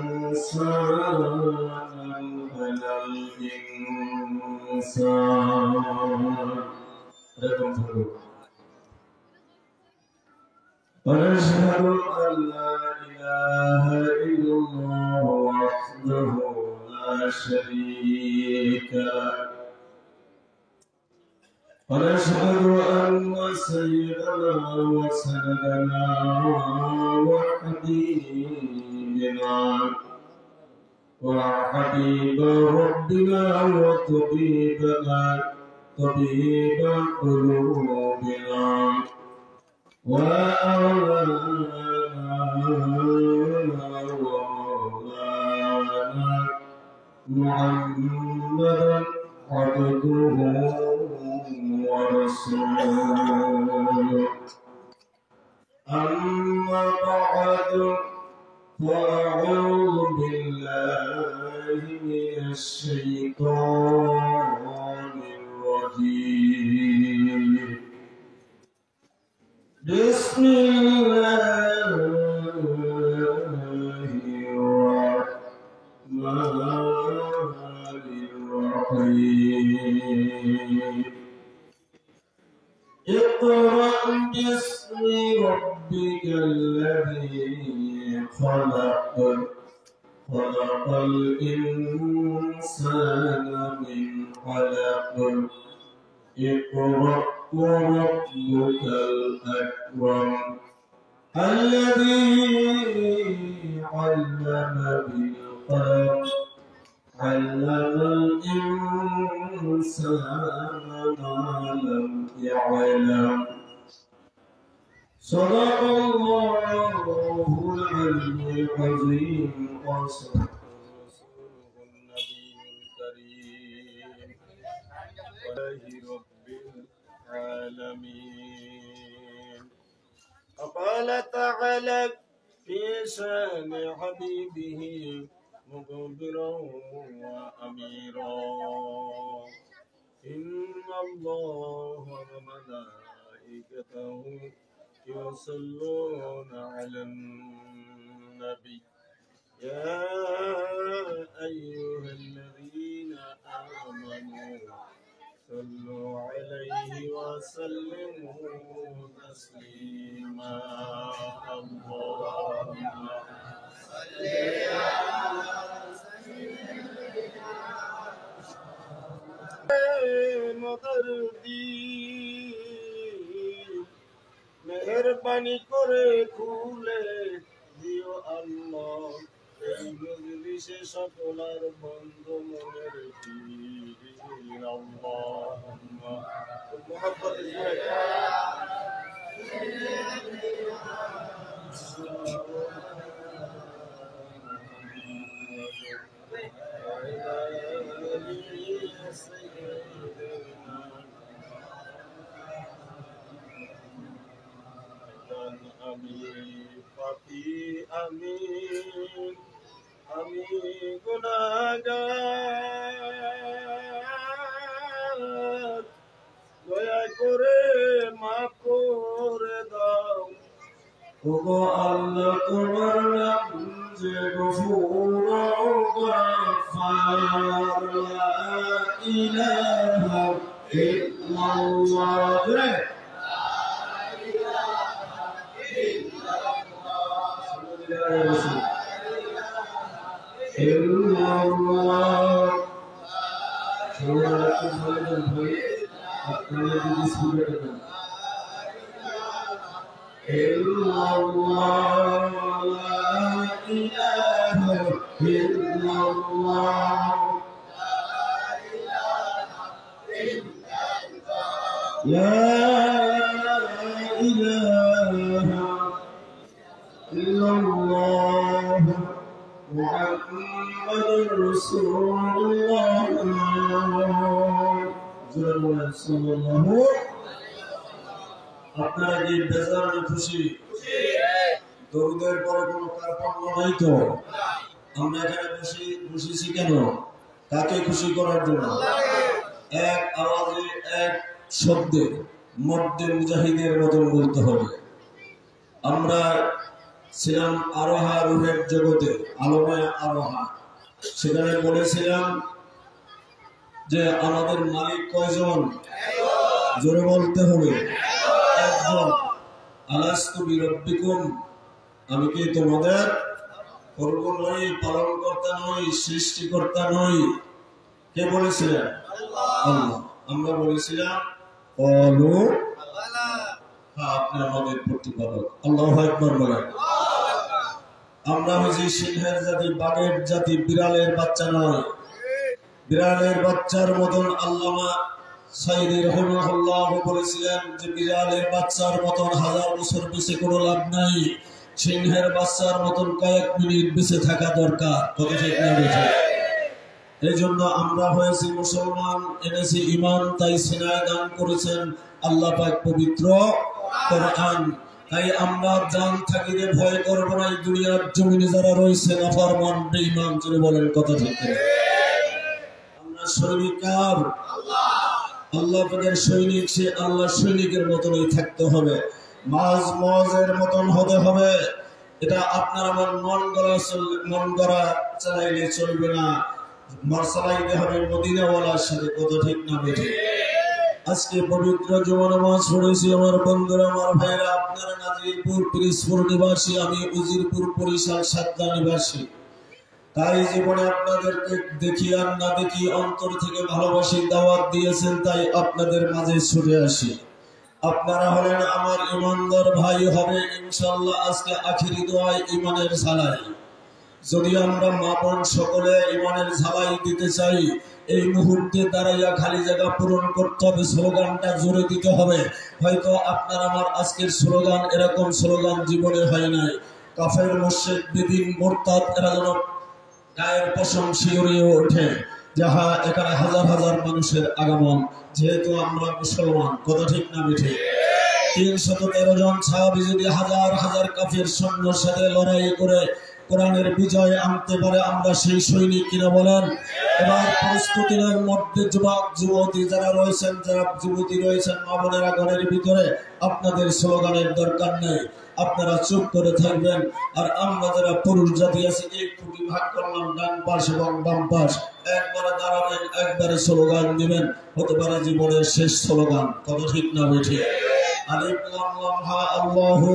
والإنسان على الإنسان ونشهد أن لا إله إلا الله وحده لا شريك له ونشهد أن سيدنا وسندنا وحبيب ربنا وطبيبنا طبيب قلوبنا وأولانا ومولانا محمدا عبده ورسوله أما بعد فأعوذ بالله من الشيطان الرجيم بسم الله الرحمن الرحيم اقرأ باسم ربك الذي خلق الإنسان من علق اقرأ وربك الأكرم الذي علم بالقلم علم الإنسان ما لم يعلم صدق الله العلي العظيم وصدق رسوله النبي الكريم ولله رب العالمين وقال تعالى في شان حبيبه مخبرا وأميرا إن الله وملائكته يصلون على النبي يا أيها الذين آمنوا صلوا عليه وسلموا تسليما اللهم صل على سيدنا মেহেরবানি করে খুলে দিও আল্লাহ এই মজলিসে সকলার বন্ধ মনের পীর আল্লাহুম্মা মুহাব্বতের আমিন আমি গুনাহগার দয়া করে মাফ করে দাও ওগো আল্লাহ তোমার নাম যে গফুর গফফার লা ইলাহা ইল্লাল্লাহ আপনারা কি বেজার না খুশি? দরুদের পরে কোনো কারখানা নাই তো? আমরা এখানে বসেছি কেন? কাকে খুশি করার জন্য? এক আওয়াজে এক শব্দে মধ্যে মুজাহিদের মতন বলতে হবে। আমরা ছিলাম আরোহা রুহের জগতে, আলমে আরোহা। সেখানে বলেছিলাম যে আমাদের মালিক কয়জন? জোরে বলতে হবে, একজন। আলাস্তু বিরব্বিকুম, আমি কি তোমাদের প্রভু নই, পালনকর্তা নই, সৃষ্টিকর্তা নই? কে বলেছিলেন? আল্লাহ। আমরা বলেছিলাম ক্বালু বালা, হ্যাঁ আপনি আমাদের প্রতিপালক। আল্লাহু আকবার বলেন। আমরা হচ্ছি সিংহের জাতি, বাঘের জাতি, বিড়ালের বাচ্চা নয়। বিড়ালের বাচ্চার মতন আল্লামা সাইদি রাহিমাহুল্লাহ বলেছিলেন যে বিড়ালের বাচ্চার মতন 1000 বছর বেঁচে কোনো লাভ নাই, সিংহের বাচ্চার মতন কয়েক মিনিট বেঁচে থাকা দরকার। কথা ঠিক না বেঠে? এই জন্য আমরা হয়েছি মুসলমান, এনেছি ইমান, তাই সিনায় দান করেছেন আল্লাহ পাক পবিত্র কোরআন। তাই আমরা জান থাকিলে ভয় করব না। এই দুনিয়ার জমিনে যারা রয়েছে নাফরমান বেঈমান, জোরে বলেন কথা ঠিক না? আমরা সৈনিক কার? আল্লাহ পাকের সৈনিক। সে আল্লাহ সৈনিকের মতনই থাকতে হবে, মাঝ মজের মতন হতে হবে। এটা আপনার আমার মন গড়া চালাইলে চলবে না, চালাইতে হবে মদিনাওয়ালার সাথে। কথা ঠিক না বেঠে? আজকে পবিত্র জুমা নামাজ পড়েছি আমার বন্ধুরা, আমার ভাইরা। আপনারা নাজিরপুর পিরিজপুর নিবাসী, আমি উজিরপুর বরিশাল সাতটা নিবাসী। তাই জীবনে আপনাদেরকে দেখি আর না দেখি অন্তর থেকে ভালোবাসি, দাওয়াত দিয়েছেন, তাই আপনাদের মাঝে ছুটে আসি। আপনারা হলেন আমার ইমানদার ভাই, হবে ইনশাআল্লাহ আজকে আখিরি দোয়ায় ইমানের ঝালাই। যদি আমরা মা বোন সকলে ইমানের ঝালাই দিতে চাই, এই মুহূর্তে দাঁড়াইয়া খালি জায়গা পূরণ করতে হবে, স্লোগানটা জোরে দিতে হবে। হয়তো আপনার আমার আজকের স্লোগান, এরকম স্লোগান জীবনে হয় নাই। কাফের, মুশরিক, বেদিন, মুরতাদ এরা যেন গায়ের পশম শিউরিয়ে ওঠে, যাহা এখানে হাজার হাজার মানুষের আগমন, যেহেতু আমরা মুসলমান। কথা ঠিক না বেঠে? 313 জন সাহাবী যদি হাজার হাজার কাফের সৈন্যের সাথে লড়াই করে কোরআনের বিজয় আনতে পারে, আমরা সেই সৈনিক কিনা বলেন? এবার প্রস্তুতির মধ্যে যুবক যুবতী যারা রয়েছেন, যারা যুবতী রয়েছেন, মা বোনেরা ঘরের ভিতরে, আপনাদের স্লোগানের দরকার নেই, আপনারা চুপ করে থাকবেন। আর আমরা যারা পুরুষ জাতি আছি, একটু ভাগ করলাম, ডান পাশ এবং বাম পাশ, একবারে দাঁড়াবেন, একবারে স্লোগান দিবেন, হতে পারে জীবনের শেষ স্লোগান। কথা ঠিক না বেঠে? আলিফ লাম লাম হা আল্লাহু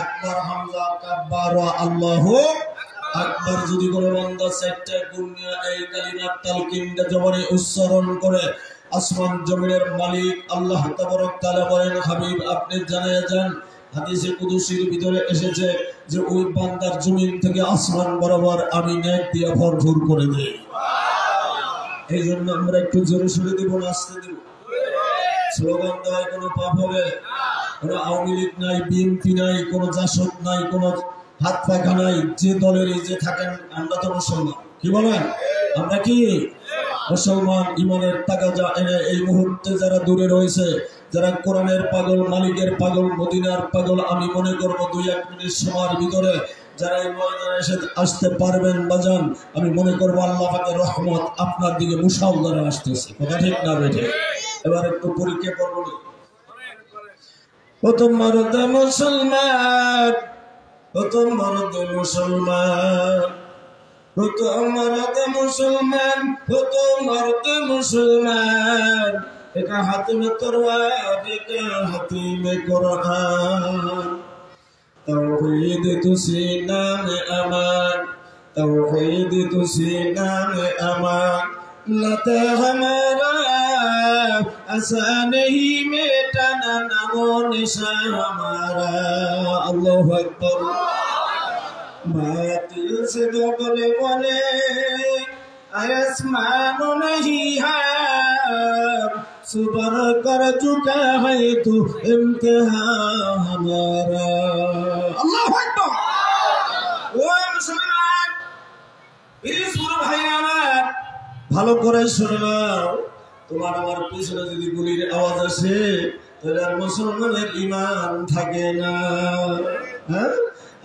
আকবার, হামজা কাব্বার আল্লাহু আকবার। যদি কোনো বান্দা 4টা গুণিয়া এই কালিমার তালকিনটা জবানে উচ্চারণ করে, আসমান জমিনের মালিক আল্লাহ তাবারক তাআলা বলেন, হাবিব আপনি জানিয়ে যান, হাদিসে কুদসির ভিতরে এসেছে যে ওই বান্দার জমিন থেকে আসমান বরাবর আমি নেক দিয়ে ভরপুর করে দেই। এই জন্য আমরা একটু জোরে সুরে দিব না আস্তে দিব? স্লোগান দেওয়ায় কোনো পাপ হবে? কোনো আওয়ামী লীগ নাই, বিএনপি নাই, কোনো জাসদ নাই, কোনো হাত পাখা নাই। যে দলের যে থাকেন, আমরা তো মুসলমান। কি বলেন? আমরা কি মুসলমান? ইমানের তাগাজা এনে এই মুহূর্তে যারা দূরে রয়েছে, যারা কোরআনের পাগল, মালিকের পাগল, মদিনার পাগল, আমি মনে করবো 2-1 মিনিট সময়ের ভিতরে যারা এই ময়দানে এসে আসতে পারবেন বাজান, আমি মনে করবো আল্লাহ পাকের রহমত আপনার দিকে মুসাউদারা আসতেছে। কথা ঠিক না বেঠে? এবার একটু পরীক্ষা করবো। ও তোমার মুসলমান, ও তোমার মুসলমান, ও তোমার মুসলমান, ও তোমার মুসলমান, একা হাতে মে তরওয়ার, একা হাতে মে কুরআন। তাওহীদ তো सीना में अमान, ताऊहीद तो सीना में अमान, लता हमारा ऐसा नहीं मिटाना नामो निशान हमारा। अल्लाहु अकबर। बातिल से जो बोले बोले आसमान नहीं है, सुबर कर चुका है तू इम्तिहान हमारा। अल्लाहु अकबर। ओ मुसलमान, পিরিজপুর ভাইরা আমার, ভালো করে শুনে নাও। তোমার আমার পিছনে যদি গুলির আওয়াজ আসে, তাহলে আর মুসলমানের ঈমান থাকে না। হ্যাঁ,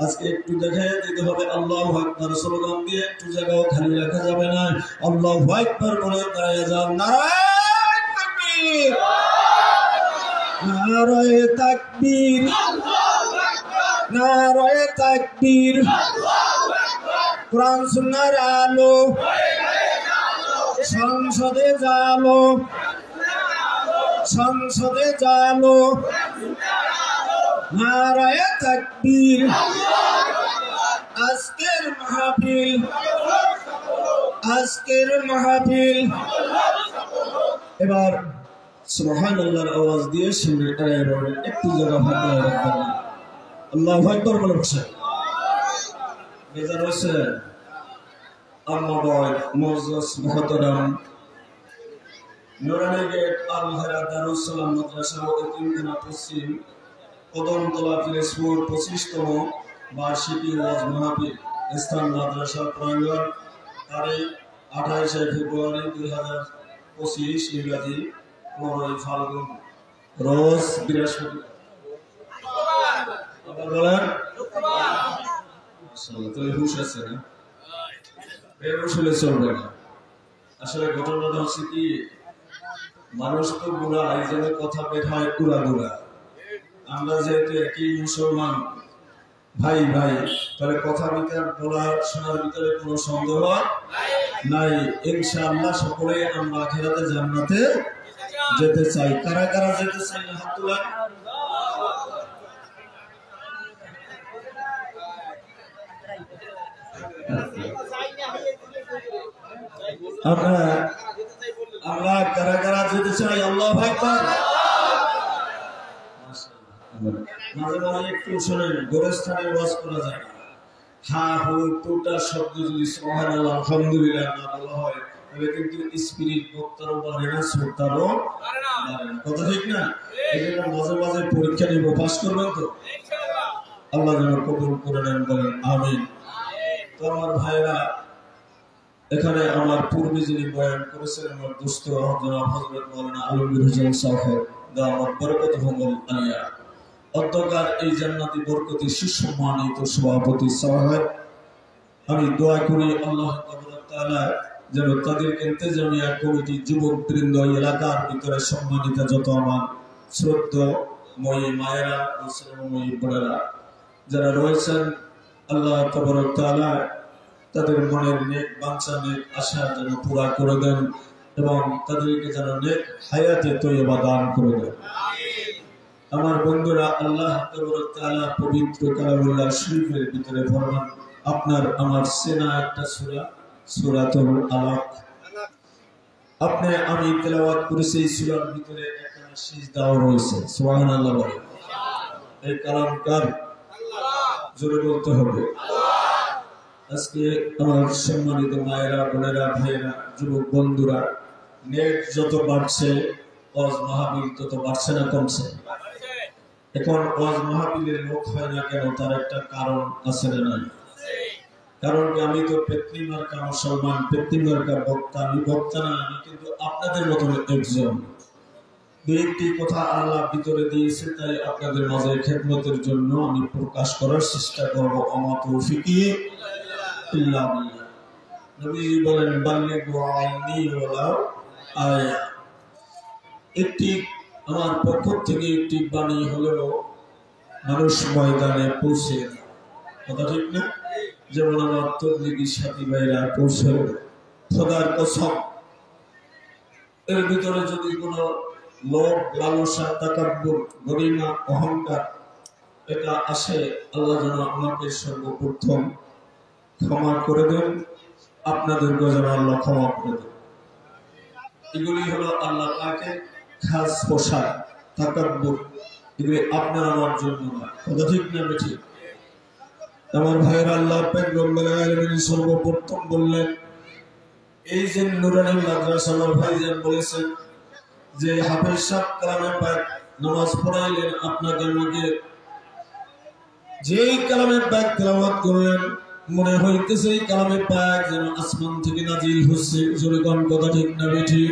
আজকে একটু দেখে দিতে হবে। আল্লাহু আকবার স্লোগান দিয়ে একটু জায়গাও খালি রাখা যাবে না। আল্লাহু আকবার বলে দাঁড়িয়ে যান। নারায়ে তাকবীর, নারায়ে তাকবীর, নারায়ে তাকবীর। কোরআন সুন্নাহর আলো, সংসদে জালো, সংসদে জালো। নারায়ে তাকবীর। আজকের মাহফিল, আজকের মাহফিল। এবার সুবহানাল্লাহর আওয়াজ দিয়ে শুনে একটু জায়গা ফাঁকা রাখবেন। আল্লাহু আকবার বলে বসে বেজার হয়েছে। আম্মা বাদ মুআজ্জাজ মুহতারাম, নুরানি গেট আল হারা দারুস সালাম মাদ্রাসা ও এতিমখানা পশ্চিম কদমতলা পিরোজপুর 25তম বার্ষিকী ওয়াজ মাহফিল, স্থান মাদ্রাসা প্রাঙ্গণ, তারিখ 28 ফেব্রুয়ারি 2025 ইংরাজি 15 ফাল্গুন, রোজ বৃহস্পতিবার। আবার বলেন মাশাআল্লাহ। তো হুশ আছে না? বেহুশলে চলবে না। আসলে ঘটনাটা হচ্ছে কি, মানুষ তো বুড়া, এই জন্য কথা বের হয় পুরা বুড়া। আমরা যেহেতু একই মুসলমান ভাই ভাই, তাহলে কথা ভিতরে বলা শোনার ভিতরে কোনো সন্দেহ নাই। ইনশাআল্লাহ সকলে আমরা আখিরাতে জান্নাতে যেতে চাই। কারা কারা যেতে চাই না হাত তোলেন। আমরা কারা কারা যেতে চাই? আল্লাহু আকবার। মাঝে মাঝে একটু শোনেন, গোরস্থানে ওয়াজ করা যায় না। হা হু টুটা শব্দ যদি সুবহানাল্লাহ আলহামদুলিল্লাহ না বলা হয়, তবে কিন্তু স্পিরিট বক্তারও বাড়ে না, শ্রোতারও বাড়ে না। কথা ঠিক না? এই জন্য মাঝে মাঝে পরীক্ষা নিব, পাস করবেন তো? আল্লাহ যেন কবুল করে নেন, বলেন আমিন। তো আমার ভাইরা, এখানে আমার পূর্বে যিনি বয়ান করেছেন আমার দোস্ত জনাব হযরত মাওলানা আলমগীর হোসেন সাহেব দামাত বরকতুহুল আলিয়া, অধ্যকার এই জান্নাতি বরকতি সুসম্মানিত সভাপতি সাহেব, আমি দোয়া করি আল্লাহ তাআলা যেন তাদের ইন্তেজামিয়া কমিটি যুবক বৃন্দ এলাকার ভিতরে সম্মানিত যত আমার শ্রদ্ধেয় মায়েরা ও শ্রমময়ী বোনেরা যারা রয়েছেন, আল্লাহ তাআলা তাদের মনের নেক বাঞ্ছা নেক আশা যেন পুরা করে দেন এবং তাদেরকে যেন নেক হায়াতে তৈয়বা দান করে দেন। আমার বন্ধুরা, আল্লাহ তাআলা পবিত্র কালামুল্লাহ শরীফের ভিতরে ফরমান, আপনার আমার চেনা একটা সূরা, সূরাতুল আলাক। আপনি আমি তেলাওয়াত করেছি, এই সূরার ভিতরে একটা সিজদাও রয়েছে। সুবহানাল্লাহ বলেন। এই কালাম কার? আল্লাহ। জোরে বলতে হবে। আজকে আমার সম্মানিত মায়েরা, বোনেরা, ভাইয়েরা, যুবক বন্ধুরা, নেট যত বাড়ছে ওয়াজ মাহফিল তত বাড়ছে না কমছে? এখন ওয়াজ মাহফিলের লোক হয় না কেন? তার একটা কারণ আছে না নাই? কারণ কি, আমি তো পেতনি মার্কা মুসলমান, পেতনি মার্কা বক্তা। আমি বক্তা না, আমি কিন্তু আপনাদের মতন একজন। দুই একটি কথা আল্লাহ ভিতরে দিয়েছে, তাই আপনাদের মাঝে খেদমতের জন্য আমি প্রকাশ করার চেষ্টা করবো। আমা তৌফিকি ইল্লা বিল্লাহ। নবীজি বলেন, বাল্লিগু আন্নী ওয়ালাউ আয়া। একটি আমার পক্ষ থেকে একটি বাণী হলেও মানুষ ময়দানে পৌঁছে না। কথা ঠিক না? যেমন আমার তবলিগী সাথী ভাইরা পৌঁছে, খোদার কসম এর ভিতরে যদি কোনো লোভ, লালসা, তাকাব্বুর, গরিমা, অহংকার এটা আসে, আল্লাহ যেন আমাকে সর্বপ্রথম ক্ষমা করে দেন, আপনাদেরকে যেন আল্লাহ ক্ষমা করে দেন। এগুলি হলো আল্লাহ পাকে খাস পোশাক। তাকাব্বুর এগুলি আপনার আমার জন্য না। কথা ঠিক না ঠিক? আমার ভাইয়ের, আল্লাহ পাক রব্বুল আলামিন সর্বপ্রথম বললেন, এই যে নুরানি মাদ্রাসার ভাইজান বলেছেন যে হাফেজ সাহেব কালামে পাক নামাজ পড়াইলেন, আপনাকে আমাকে যেই কালামে পাক তেলাওয়াত করলেন, মনে হইতেছে এই কালামে পাক যেন আসমান থেকে নাজিল হচ্ছে। জোরে কোন কথা ঠিক না ঠিক?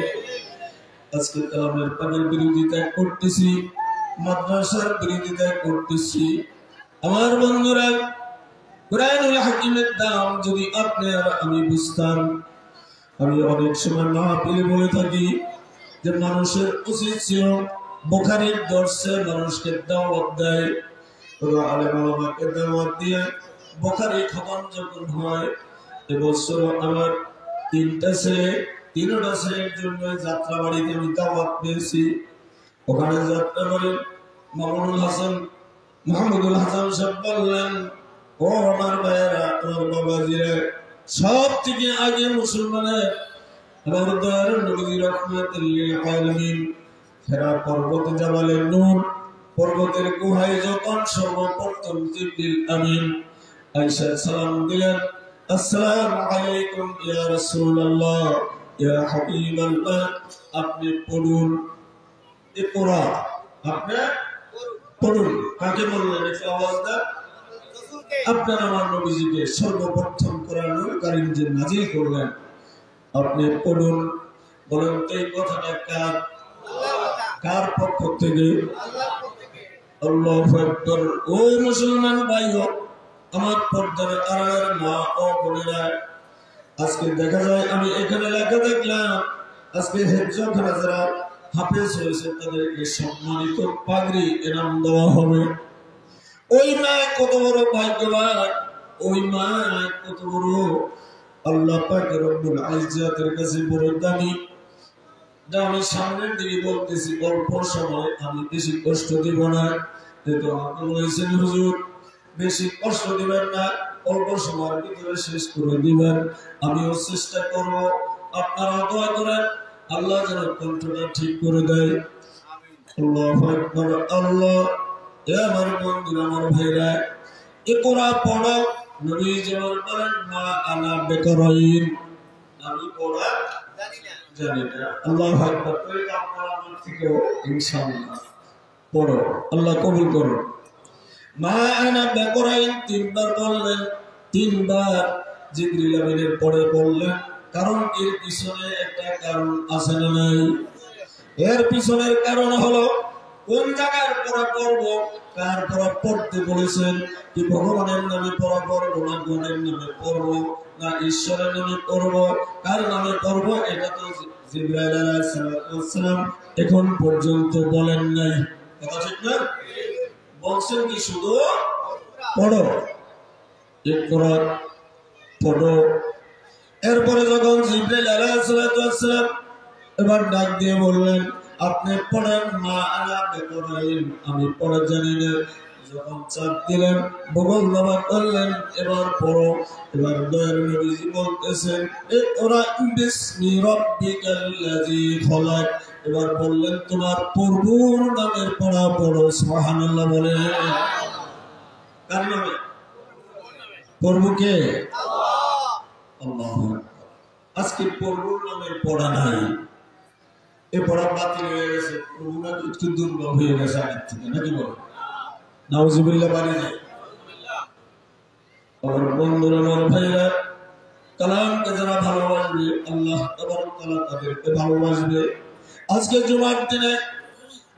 আজকে কালামের পাকের বিরোধিতা করতেছি, মাদ্রাসার বিরোধিতা করতেছি। আমার বন্ধুরা, কুরআনুল হাকিমের দাম যদি আপনি আর আমি বুঝতাম। আমি অনেক সময় মাহফিলে বলে থাকি যে মানুষের উচিত ছিল বুখারীর দর্শে মানুষকে দাওয়াত দেয়, পুরো আলেম ওলামাকে দাওয়াত দিয়ে বুখারী খতম যখন হয়, এবছর আমার তিনটা ছেলের জন্য যাত্রাবাড়িতে আমি দাওয়াত পেয়েছি। ওখানে যাত্রাবাড়ি মাহমুদুল হাসান সাহেব বললেন, ও আমার ভাইয়েরা, আমার বাবাজিরা, সব থেকে আগে মুসলমানের আমার দয়ার নবী রাহমাতুল লিল আলামিন হেরা পর্বত জাবালে নূর পর্বতের গুহায় যখন সর্বপ্রথম জিবরিল আমিন আয়েশা সালাম দিলেন, আসসালামু আলাইকুম ইয়া রাসূলুল্লাহ ইয়া হাবিবাল্লাহ, আপনি পড়ুন, ইকরা, আপনি পড়ুন। কাকে বললেন? একটু আওয়াজ দেন। আপনার আমার নবীজিকে সর্বপ্রথম কোরআনুল কারীম যে নাজিল করলেন, আপনি পড়ুন। বলেন তো এই কথাটা কার পক্ষ থেকে? আল্লাহু আকবার। ও মুসলমান ভাইও, আমার পর্দার আড়ালের মা ও বোনেরা, আজকে দেখা যায় আমি এখানে লেখা দেখলাম, আজকে হেফজখানা যারা হাফেজ হয়েছে তাদেরকে সম্মানিত পাগড়ি এনাম দেওয়া হবে। ওই মা কত বড় ভাগ্যবান, ওই মা কত বড় আল্লাহ পাক রব্বুল ইজ্জাতের কাছে বড় দামি। আমি সামনের দিকে বলতেছি, অল্প সময়, আমি বেশি কষ্ট দিব না। যেহেতু আপনি বলেছেন হুজুর বেশি কষ্ট দিবেন না, অল্প সময়ের ভিতরে শেষ করে দিবেন, আমিও চেষ্টা করব। আপনারা দোয়া করেন আল্লাহ যেন কণ্ঠটা ঠিক করে দেয়। আল্লাহু আকবার। আল্লাহ, এ আমার বন্ধুরা, আমার ভাইরা, ইকরা পড়ো। নবী যেমন বলেন, মা আনা বেকারাইন, আমি পড়া জানি না। আল্লাহু আকবার। আপনারা আমার থেকেও ইনশাআল্লাহ পড়ো, আল্লাহ কবুল করুন। মা আনা বেকারাইন তিনবার বললেন, তিনবার জিবরিল আমিনের পরে বললেন, কারণ এর পিছনে একটা কারণ আছে না নাই? এর পিছনের কারণ হলো কোন জায়গার পড়া পড়বো, কার পড়া পড়তে বলেছেন, কি ভগবানের নামে পড়া পড়বো, না গুণের নামে পড়বো, না ঈশ্বরের নামে পড়বো, কার নামে পড়বো, এটা তো জিবরাইল আলাইহিস সালাম এখন পর্যন্ত বলেন নাই। কথা ঠিক না? বলছেন কি শুধু পড়ো, ইকরা পড়ো। এরপরে যখন জিবরাইল আলাইহিস সালাম এবার ডাক দিয়ে বললেন, আপনি পড়েন, মা আনা বেকারাইন, আমি পড়া জানি না। যখন চাপ দিলেন, বগল বাবা করলেন, এবার পড়ো। এবার দয়ার নবীজি বলতেছেন, ইকরা বিসমি রাব্বিকাল্লাযী খলাক। এবার বললেন, তোমার প্রভুর নামের পড়া পড়ো। সুবহানাল্লাহ বলে। কার নামে? প্রভুকে। আল্লাহু আকবার। আজকে প্রভুর নামের পড়া নাই, এ পড়া বাতিল হয়ে গেছে, প্রভু নাকি একটু দুর্বল হয়ে গেছে আগের থেকে, নাকি বলো? নাউজুবিল্লাহ বাড়ি যায়। আমার বন্ধুরা, আমার ভাইরা, কালামকে যারা ভালোবাসবে আল্লাহ তাবারক ওয়া তাআলা তাদেরকে ভালোবাসবে। আজকে জুমার দিনে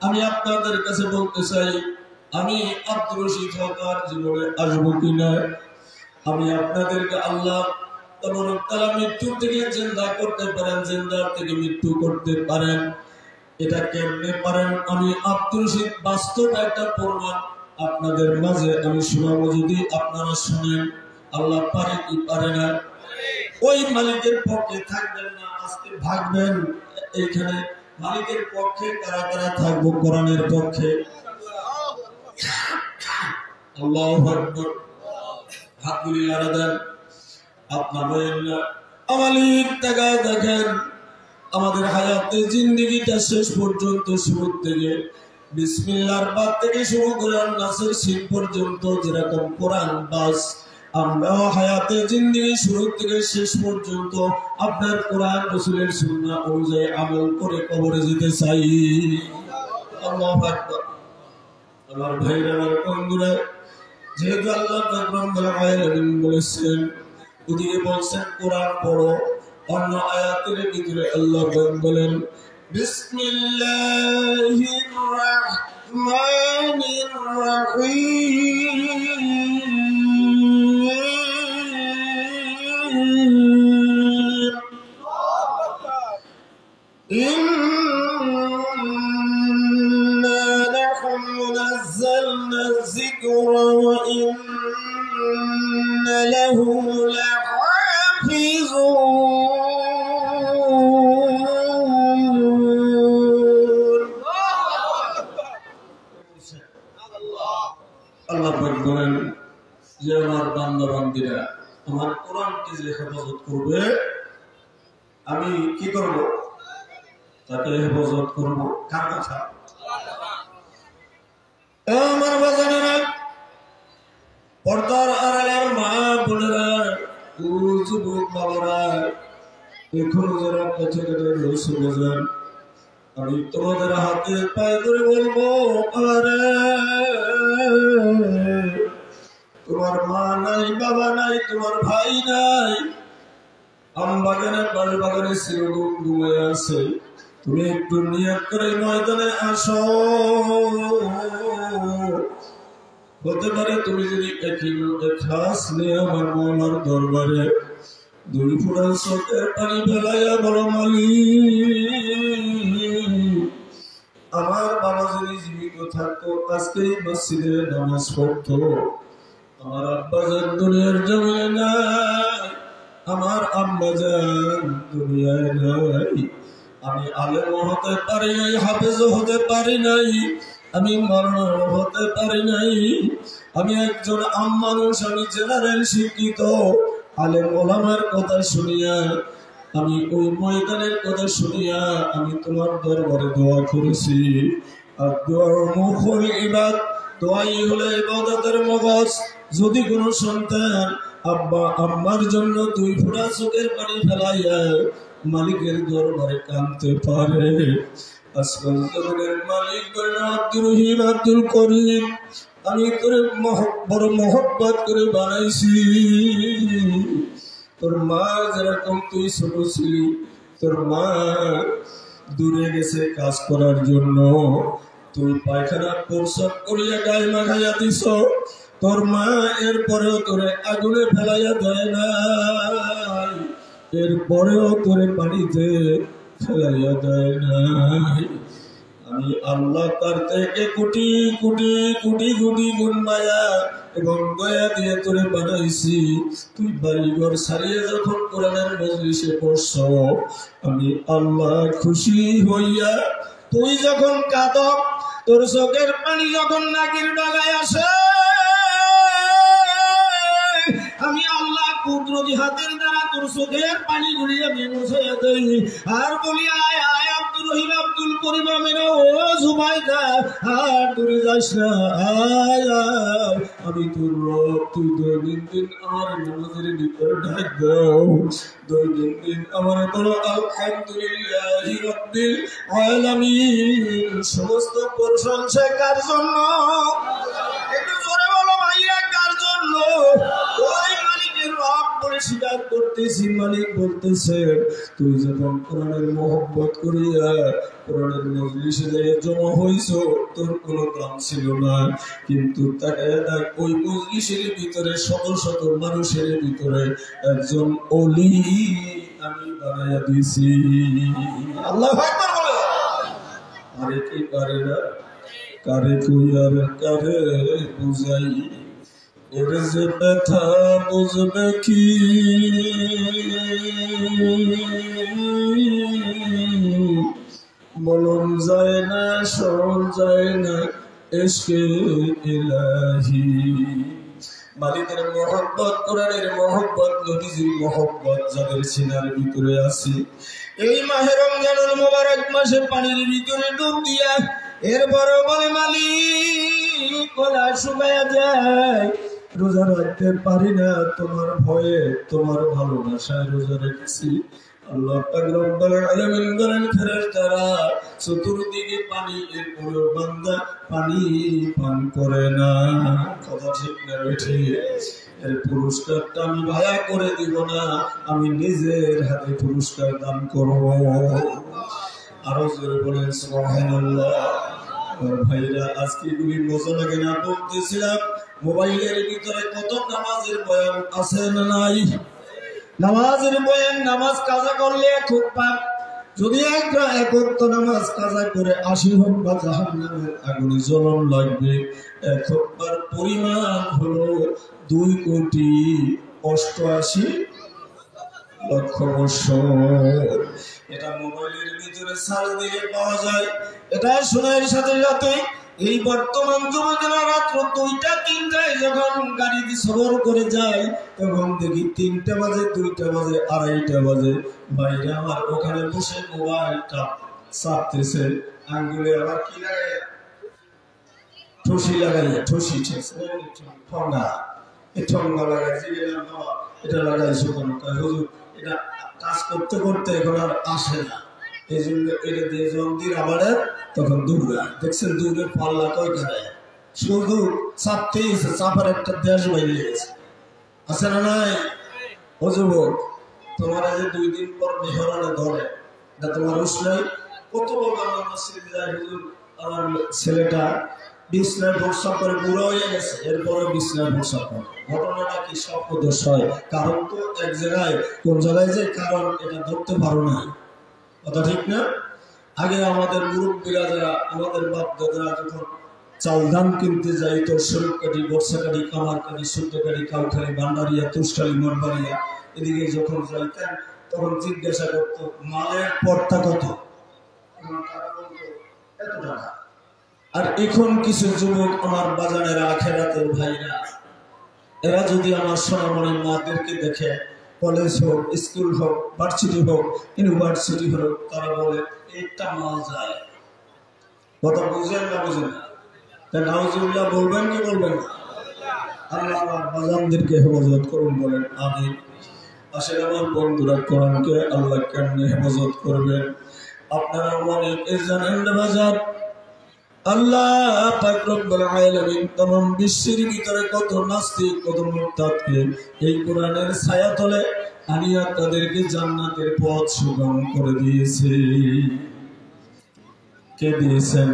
আমি আপনাদের কাছে বলতে চাই, আমি আব্দুর রশিদ হকার জীবনে আসবো কিনা। আমি আপনাদেরকে আল্লাহ তাবারক ওয়া তাআলা মৃত্যু থেকে জিন্দা করতে পারেন, জিন্দার থেকে মৃত্যু করতে পারেন। এটা কেমনে পারেন? আমি আব্দুর রশিদ বাস্তব একটা প্রমাণ আপনাদের মাঝে আমি শোনাবো, যদি আপনারা শুনেন। আল্লাহ পারে কি পারে না? ওই মালিকের পক্ষে থাকবেন না, আজকে ভাগবেন। এইখানে মালিকের পক্ষে কারা কারা থাকবো? কোরআনের পক্ষে। আল্লাহু আকবার। হাতগুলি নাড়া দেন। আপনার মালিক টাকা দেখেন, আমাদের হায়াতে জিন্দেগিটা শেষ পর্যন্ত শুরু থেকে বিসমিল্লাহর বাদ থেকে শুরু করে নাসের সিন পর্যন্ত যেরকম কোরআন বাস, আমরাও হায়াতে জিন্দেগি শুরু থেকে শেষ পর্যন্ত আপনার কোরআন রাসূলের সুন্নাহ অনুযায়ী আমল করে কবরে যেতে চাই। আল্লাহু আকবার। আমার ভাইরা, আমার বন্ধুরা, যেহেতু আল্লাহ রাব্বুল আলামিন বলেছেন, ওদিকে বলছেন কোরআন পড়ো, অন্য আয়াতের ভিতরে আল্লাহ বলেন, বিসমিল্লাহির রাহমানির রহিম। الذكر وإن له لحافظون আল্লাহ পাক বলেন যে আমার বান্দা বান্দীরা আমার কোরআনকে যে হেফাজত করবে আমি কি করব তাকে হেফাজত করব কার কথা আমার বাজানেরা পর্দার আড়ালের মা বোনেরা ও যুবক বাবারা এখনো যারা পথে ঘাটে রয়েছে বাজান আমি তোমাদের হাতে পায়ে ধরে বলবো আরে তোমার মা নাই বাবা নাই তোমার ভাই নাই আম বাগানে বাড়ি বাগানে শিরোগুম ঘুমিয়ে আছে তুমি একটু নিয়ত করে ময়দানে আসো হতে পারে তুমি যদি ইখলাস নিয়ে আমার মৌলার দরবারে দুই ফোঁটা চোখের পানি ফেলাইয়া বলো মালিক আমার বাবা যদি জীবিত থাকতো আজকে মসজিদে নামাজ পড়তো আমার আব্বাজান দুনিয়ার জমিনে নাই আমার আম্মাজান দুনিয়ায় নাই আমি আলেম হতে পারি নাই হাফেজ হতে পারি নাই আমি মাওলানা হতে পারি নাই আমি একজন আম মানুষ আমি জেনারেল শিক্ষিত আলেম ওলামার কথা শুনিয়া আমি ওই ময়দানের কথা শুনিয়া আমি তোমার দরবারে দোয়া করেছি আর দোয়ার মুখল ইবাদ দোয়াই হলো ইবাদতের মগজ যদি কোনো সন্তান আব্বা আম্মার জন্য দুই ফোঁটা চোখের পানি ফেলাইয়া মালিকের দরবারে কাঁদতে পারে আসমান জমিনের মালিক বলেন আব্দুর রহিম আব্দুল করিম আমি তোরে বড় মহব্বত করে বানাইছি তোর মা যেরকম তুই ছোট ছিলি তোর মা দূরে গেছে কাজ করার জন্য তুই পায়খানা প্রস্রাব করিয়া গায়ে মাখাইয়া দিছ তোর মা এরপরেও তোরে আগুনে ফেলাইয়া দেয় না এরপরেও তোরে পানিতে ফেলাইয়া দেয় নাই আমি আল্লাহ তার থেকে কোটি কোটি কোটি কোটি গুণ মায়া এবং দয়া দিয়ে তোরে বানাইছি তুই বাড়িঘর ছাড়িয়ে যখন কোরআনের মজলিসে বসছ আমি আল্লাহ খুশি হইয়া তুই যখন কাঁদ তোর চোখের পানি যখন নাকের ডগায় আসে আমি আল্লাহ কুদরতি হাতের দ্বারা তোর চোখের পানি গুলি আমি মুছাইয়া দেই আর বলি আয় আয় আব্দুর রহিম আব্দুল করিম আমিনা ও জুবাইদা আর দূরে যাস না আয় আয় আমি তোর রব তুই দৈনন্দিন আমার নামাজের নিকট ডাক দাও দৈনন্দিন আমার বলো আলহামদুলিল্লাহি রাব্বিল আলামিন সমস্ত প্রশংসা কার জন্য একটু জোরে বলো ভাইরা কার জন্য ওই মালিকের রব বলে স্বীকার করতেছি মালিক বলতেছে তুই যখন কোরআনের মহব্বত করিয়া কোরআনের মজলিসে জমা হইছ তোর কোনো দাম ছিল না কিন্তু তাকে ওই মজলিসের ভিতরে শত শত মানুষের ভিতরে একজন ওলি আমি বানাইয়া দিছি আল্লাহু আকবার বলে আরে কি পারে না কারে কই আর কারে বুঝাই এর যে ব্যথা বুঝবে কি বলন যায় না সরল যায় না ইশকে ইলাহি মালিকের মহব্বত কোরআনের মহব্বত নবীজির মহব্বত যাদের সিনার ভিতরে আছে এই মাহে রমজানুল মুবারক মাসে পানির ভিতরে ডুব দিয়া এরপরও বলে মালিক গলা শুকায়া যায় রোজা রাখতে পারি না তোমার ভয়ে তোমার ভালোবাসায় রোজা রেখেছি আল্লাহ পাক রব্বুল আলামিন বলেন ফেরেশতারা চতুর্দিকে পানি এরপরও বান্দা পানি পান করে না কথা ঠিক না বেঠি এর পুরস্কারটা আমি ভায়া করে দিব না আমি নিজের হাতে পুরস্কার দান করব আরো জোরে বলেন সুবহানাল্লাহ ভাইরা আজকে গুলি মজা লাগে না বলতেছিলাম মোবাইলের ভিতরে কত নামাজের বয়ান আছে না নাই নামাজের বয়ান নামাজ কাজা করলে খুব পাপ যদি একটা একত্র নামাজ কাজা করে 80 হোক বা জাহান্নামের আগুনে জ্বলন লাগবে। একবার পরিমাণ হলো 2,88,00,000 বছর। এটা মোবাইলের ভিতরে সার্চ দিলে পাওয়া যায়। এটা শোনার সাথে সাথে এই বর্তমান যুবকেরা রাত্র 2টা 3টায় যখন গাড়িতে সফর করে যায় তখন দেখি 3টা বাজে, 2টা বাজে, 2:30টা বাজে, বাইরে আমার ওখানে বসে মোবাইলটা চাপতেছে, আঙ্গুলে আবার কি লাগাই, ঠুসি লাগাইয়া, ঠুসি ঠঙ্গা, এই ঠঙ্গা লাগাইছি, এটা লাগাইছো কেন? হুজুর এটা কাজ করতে করতে এখন আর আসে না, এই জন্য এটা দিয়ে জলদির আবার তখন দৌড়া। দেখছেন দৌড়ের পাল্লা কয়খানে, শুধু চাপতেই চাপার একটা দেশ বাইরে গেছে, আছে না নাই? ও যুবক, তোমার যে 2 দিন পর মেহরানে ধরে, এটা তোমার উসলাই কত বড় আমার মসজিদে যায়, হুজুর আমার ছেলেটা বিছনায় ভরসা করে বুড়ো হয়ে গেছে, এরপরে বিছনায় ভরসা করে। ঘটনাটা কি স্বপ্নদোষ হয়? কারণ তো এক জায়গায়, কোন জায়গায় যে কারণ এটা ধরতে পারো না, কথা ঠিক না? আগে আমাদের মুরব্বীরা যারা, আমাদের বাপ দাদারা যখন চাল ধান কিনতে যাইতো, শরীফকাঠি, বর্ষাকাঠি, কামারকাঠি, সূর্যকাঠি, কাউখালী, ভান্ডারিয়া, তুষকালী, মরবাড়িয়া, এদিকে যখন যাইতেন তখন জিজ্ঞাসা করতো মালের পড়তা কত, এত টাকা। আর এখন কিছু যুবক আমার বাজারের আখেরাতের ভাইরা, এরা যদি আমার সোনামণি মাদেরকে দেখে, কলেজ হোক, স্কুল হোক, ভার্সিটি হোক, ইউনিভার্সিটি হোক, তারা বলে একটা মাল যায়। কথা বুঝেন না বুঝেন না? নাউজুবিল্লাহ বলবেন কি বলবেন না? আল্লাহ আমার বাজানদেরকে হেফাজত করুন, বলেন আমিন। আসলে আমার বন্ধুরা, কোরআনকে আল্লাহ কেমনে হেফাজত করবেন আপনারা অনেকে জানেন না বাজার। আল্লাহ পাক রব্বুল আলামিন तमाम বিশ্বের ভিতরে কত নাস্তিক, কত মুরতাদকে এই কোরআনের ছায়াতলে আনিয়া তাদেরকে জান্নাতের পথ সুগম করে দিয়েছে। কে দিয়েছেন?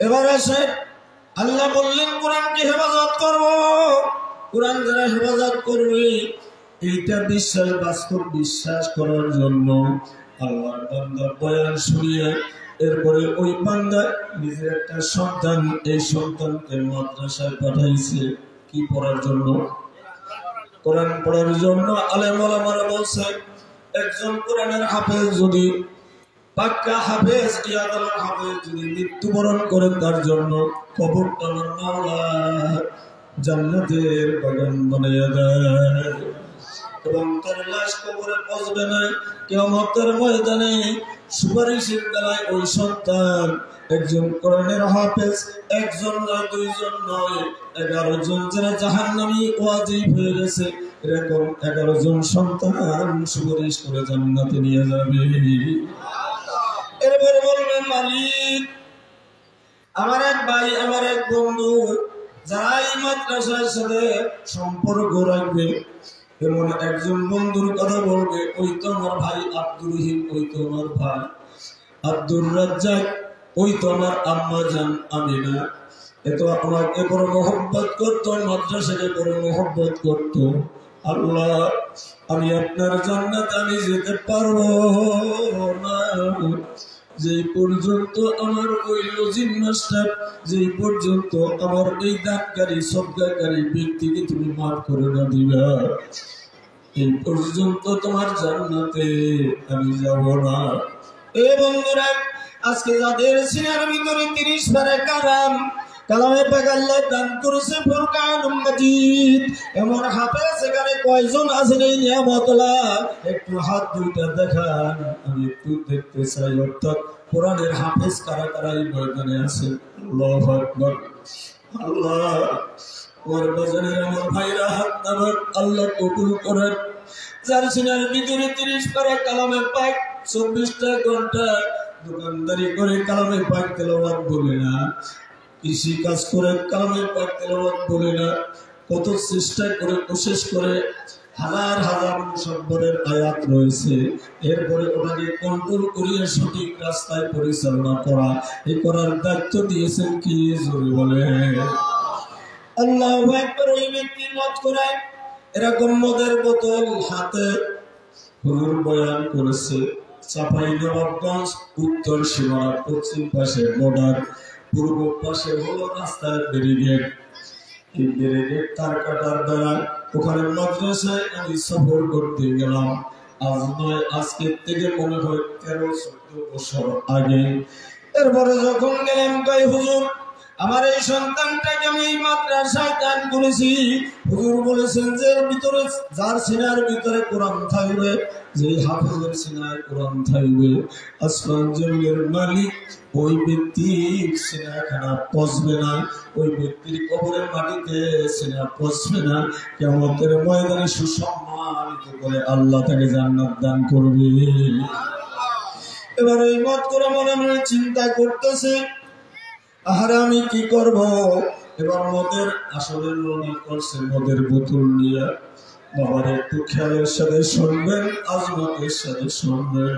এবার আসে আল্লাহ বললেন কোরআনকে হেফাজত করব। কোরআন যারা হেফাজত করবে, এইটা বিশ্বাস, বাস্তব বিশ্বাস করার জন্য আল্লাহর বান্দা বয়ান শুনিয়ে এরপরে ওই বান্দা নিজের একটা সন্তান, এই সন্তানকে মাদ্রাসায় পাঠাইছে কি পড়ার জন্য? কোরআন পড়ার জন্য। আলেম ওলামারা বলছে একজন কোরআনের হাফেজ যদি, পাক্কা হাফেজ, ইয়াদার হাফেজ যদি মৃত্যুবরণ করেন, তার জন্য কবরটা আমার মাওলা জান্নাতের বাগান বানাইয়া দেয় এবং তার লাশ কবরে পৌঁছবে না। কিয়ামতের ময়দানে সুপারিশের বেলায় ওই সন্তান, একজন কোরআনের হাফেজ, একজন নয়, 2 জন নয়, 11 জন যারা জাহান্নামী ওয়াজিব হয়ে গেছে, এরকম 11 জন সন্তান সুপারিশ করে জান্নাতে নিয়ে যাবে। এরপরে বলবে মালিক, আমার এক ভাই, আমার এক বন্ধু যারা এই মাদ্রাসার সাথে সম্পর্ক রাখবে, এমন একজন বন্ধুর কথা বলবে, ওই তো আমার ভাই আব্দুর রহিম, ওই তো আমার ভাই আব্দুর রাজ্জাক, ওই তো আমার আম্মা জান আমিনা, এত আমাকে বড় মহব্বত করতো, মাদ্রাসাকে বড় মহব্বত করতো। আল্লাহ, আমি আপনার জান্নাতে আমি যেতে পারবো না যেই পর্যন্ত আমার ওই লজিম মাস্টার, যেই পর্যন্ত আমার এই দানকারী সদকাকারী ব্যক্তিকে তুমি মাফ করে না দিবা, এই পর্যন্ত তোমার জান্নাতে আমি যাব না। এ বন্ধুরা, আজকে যাদের সিনার ভিতরে 30 পারা কালামে পাক আল্লাহ দান করেছে ফুরকানুল মাজিদ, এমন হাফেজ এখানে কয়জন আছেন এই নিয়ামতলা? একটু হাত দুইটা দেখান, আমি একটু দেখতে চাই। অর্থাৎ কোরআনের হাফেজ কারা কারা এই ময়দানে আছে? আল্লাহু আকবার। আল্লাহ, ওর বাজারের আমার ভাইরা হাত নামান, আল্লাহ কবুল করেন। যার সিনার ভিতরে 30 পারা কালামে পাক 24টা ঘন্টা দোকানদারি করে কালামে পাক তেলাওয়াত বলে না, কৃষি কাজ করে কালামে পাক তেলাওয়াত বলে না, কত চেষ্টা করে কোশিশ করে হাজার হাজার মুসাব্বরের আয়াত রয়েছে, এরপরে ওটাকে কন্ট্রোল করিয়ে সঠিক রাস্তায় পরিচালনা করা, এই করার দায়িত্ব দিয়েছেন কি? জোরে বলে আল্লাহু আকবার। ওই ব্যক্তি মত করে এরকম মদের বোতল হাতে হুজুর বয়ান করেছে, চাঁপাইনবাবগঞ্জ উত্তর সীমানা, পশ্চিম পাশে বর্ডার, পূর্ব পাশে হলো রাস্তার ব্যারিকেড। এই ব্যারিকেড তার কাটার দ্বারা ওখানে মাদ্রাসায় আমি সফর করতে গেলাম। আজ নয়, আজকের থেকে মনে হয় 13-14 বছর আগে। এরপরে যখন গেলাম, কই হুজুর আমার এই সন্তানটাকে আমি এই মাদ্রাসায় দান করেছি। হুজুর বলেছেন যে ভিতরে, যার সিনার ভিতরে কোরআন থাকবে, যে হাফেজের সিনায় কোরআন থাকবে, আসমান জমিনের মালিক ওই ব্যক্তির সিনাখানা পচবে না, ওই ব্যক্তির কবরের মাটিতে সিনা পচবে না। কিয়ামতের ময়দানে সুসম্মানিত করে আল্লাহ তাকে জান্নাত দান করবে। এবার এই মত করে মনে মনে চিন্তা করতেছে, আহারে আমি কি করব। এবার মদের আসলে মনে করছে মদের বোতল নিয়ে। বাবার একটু খেয়ালের সাথে শুনবেন, আজমতের সাথে শুনবেন।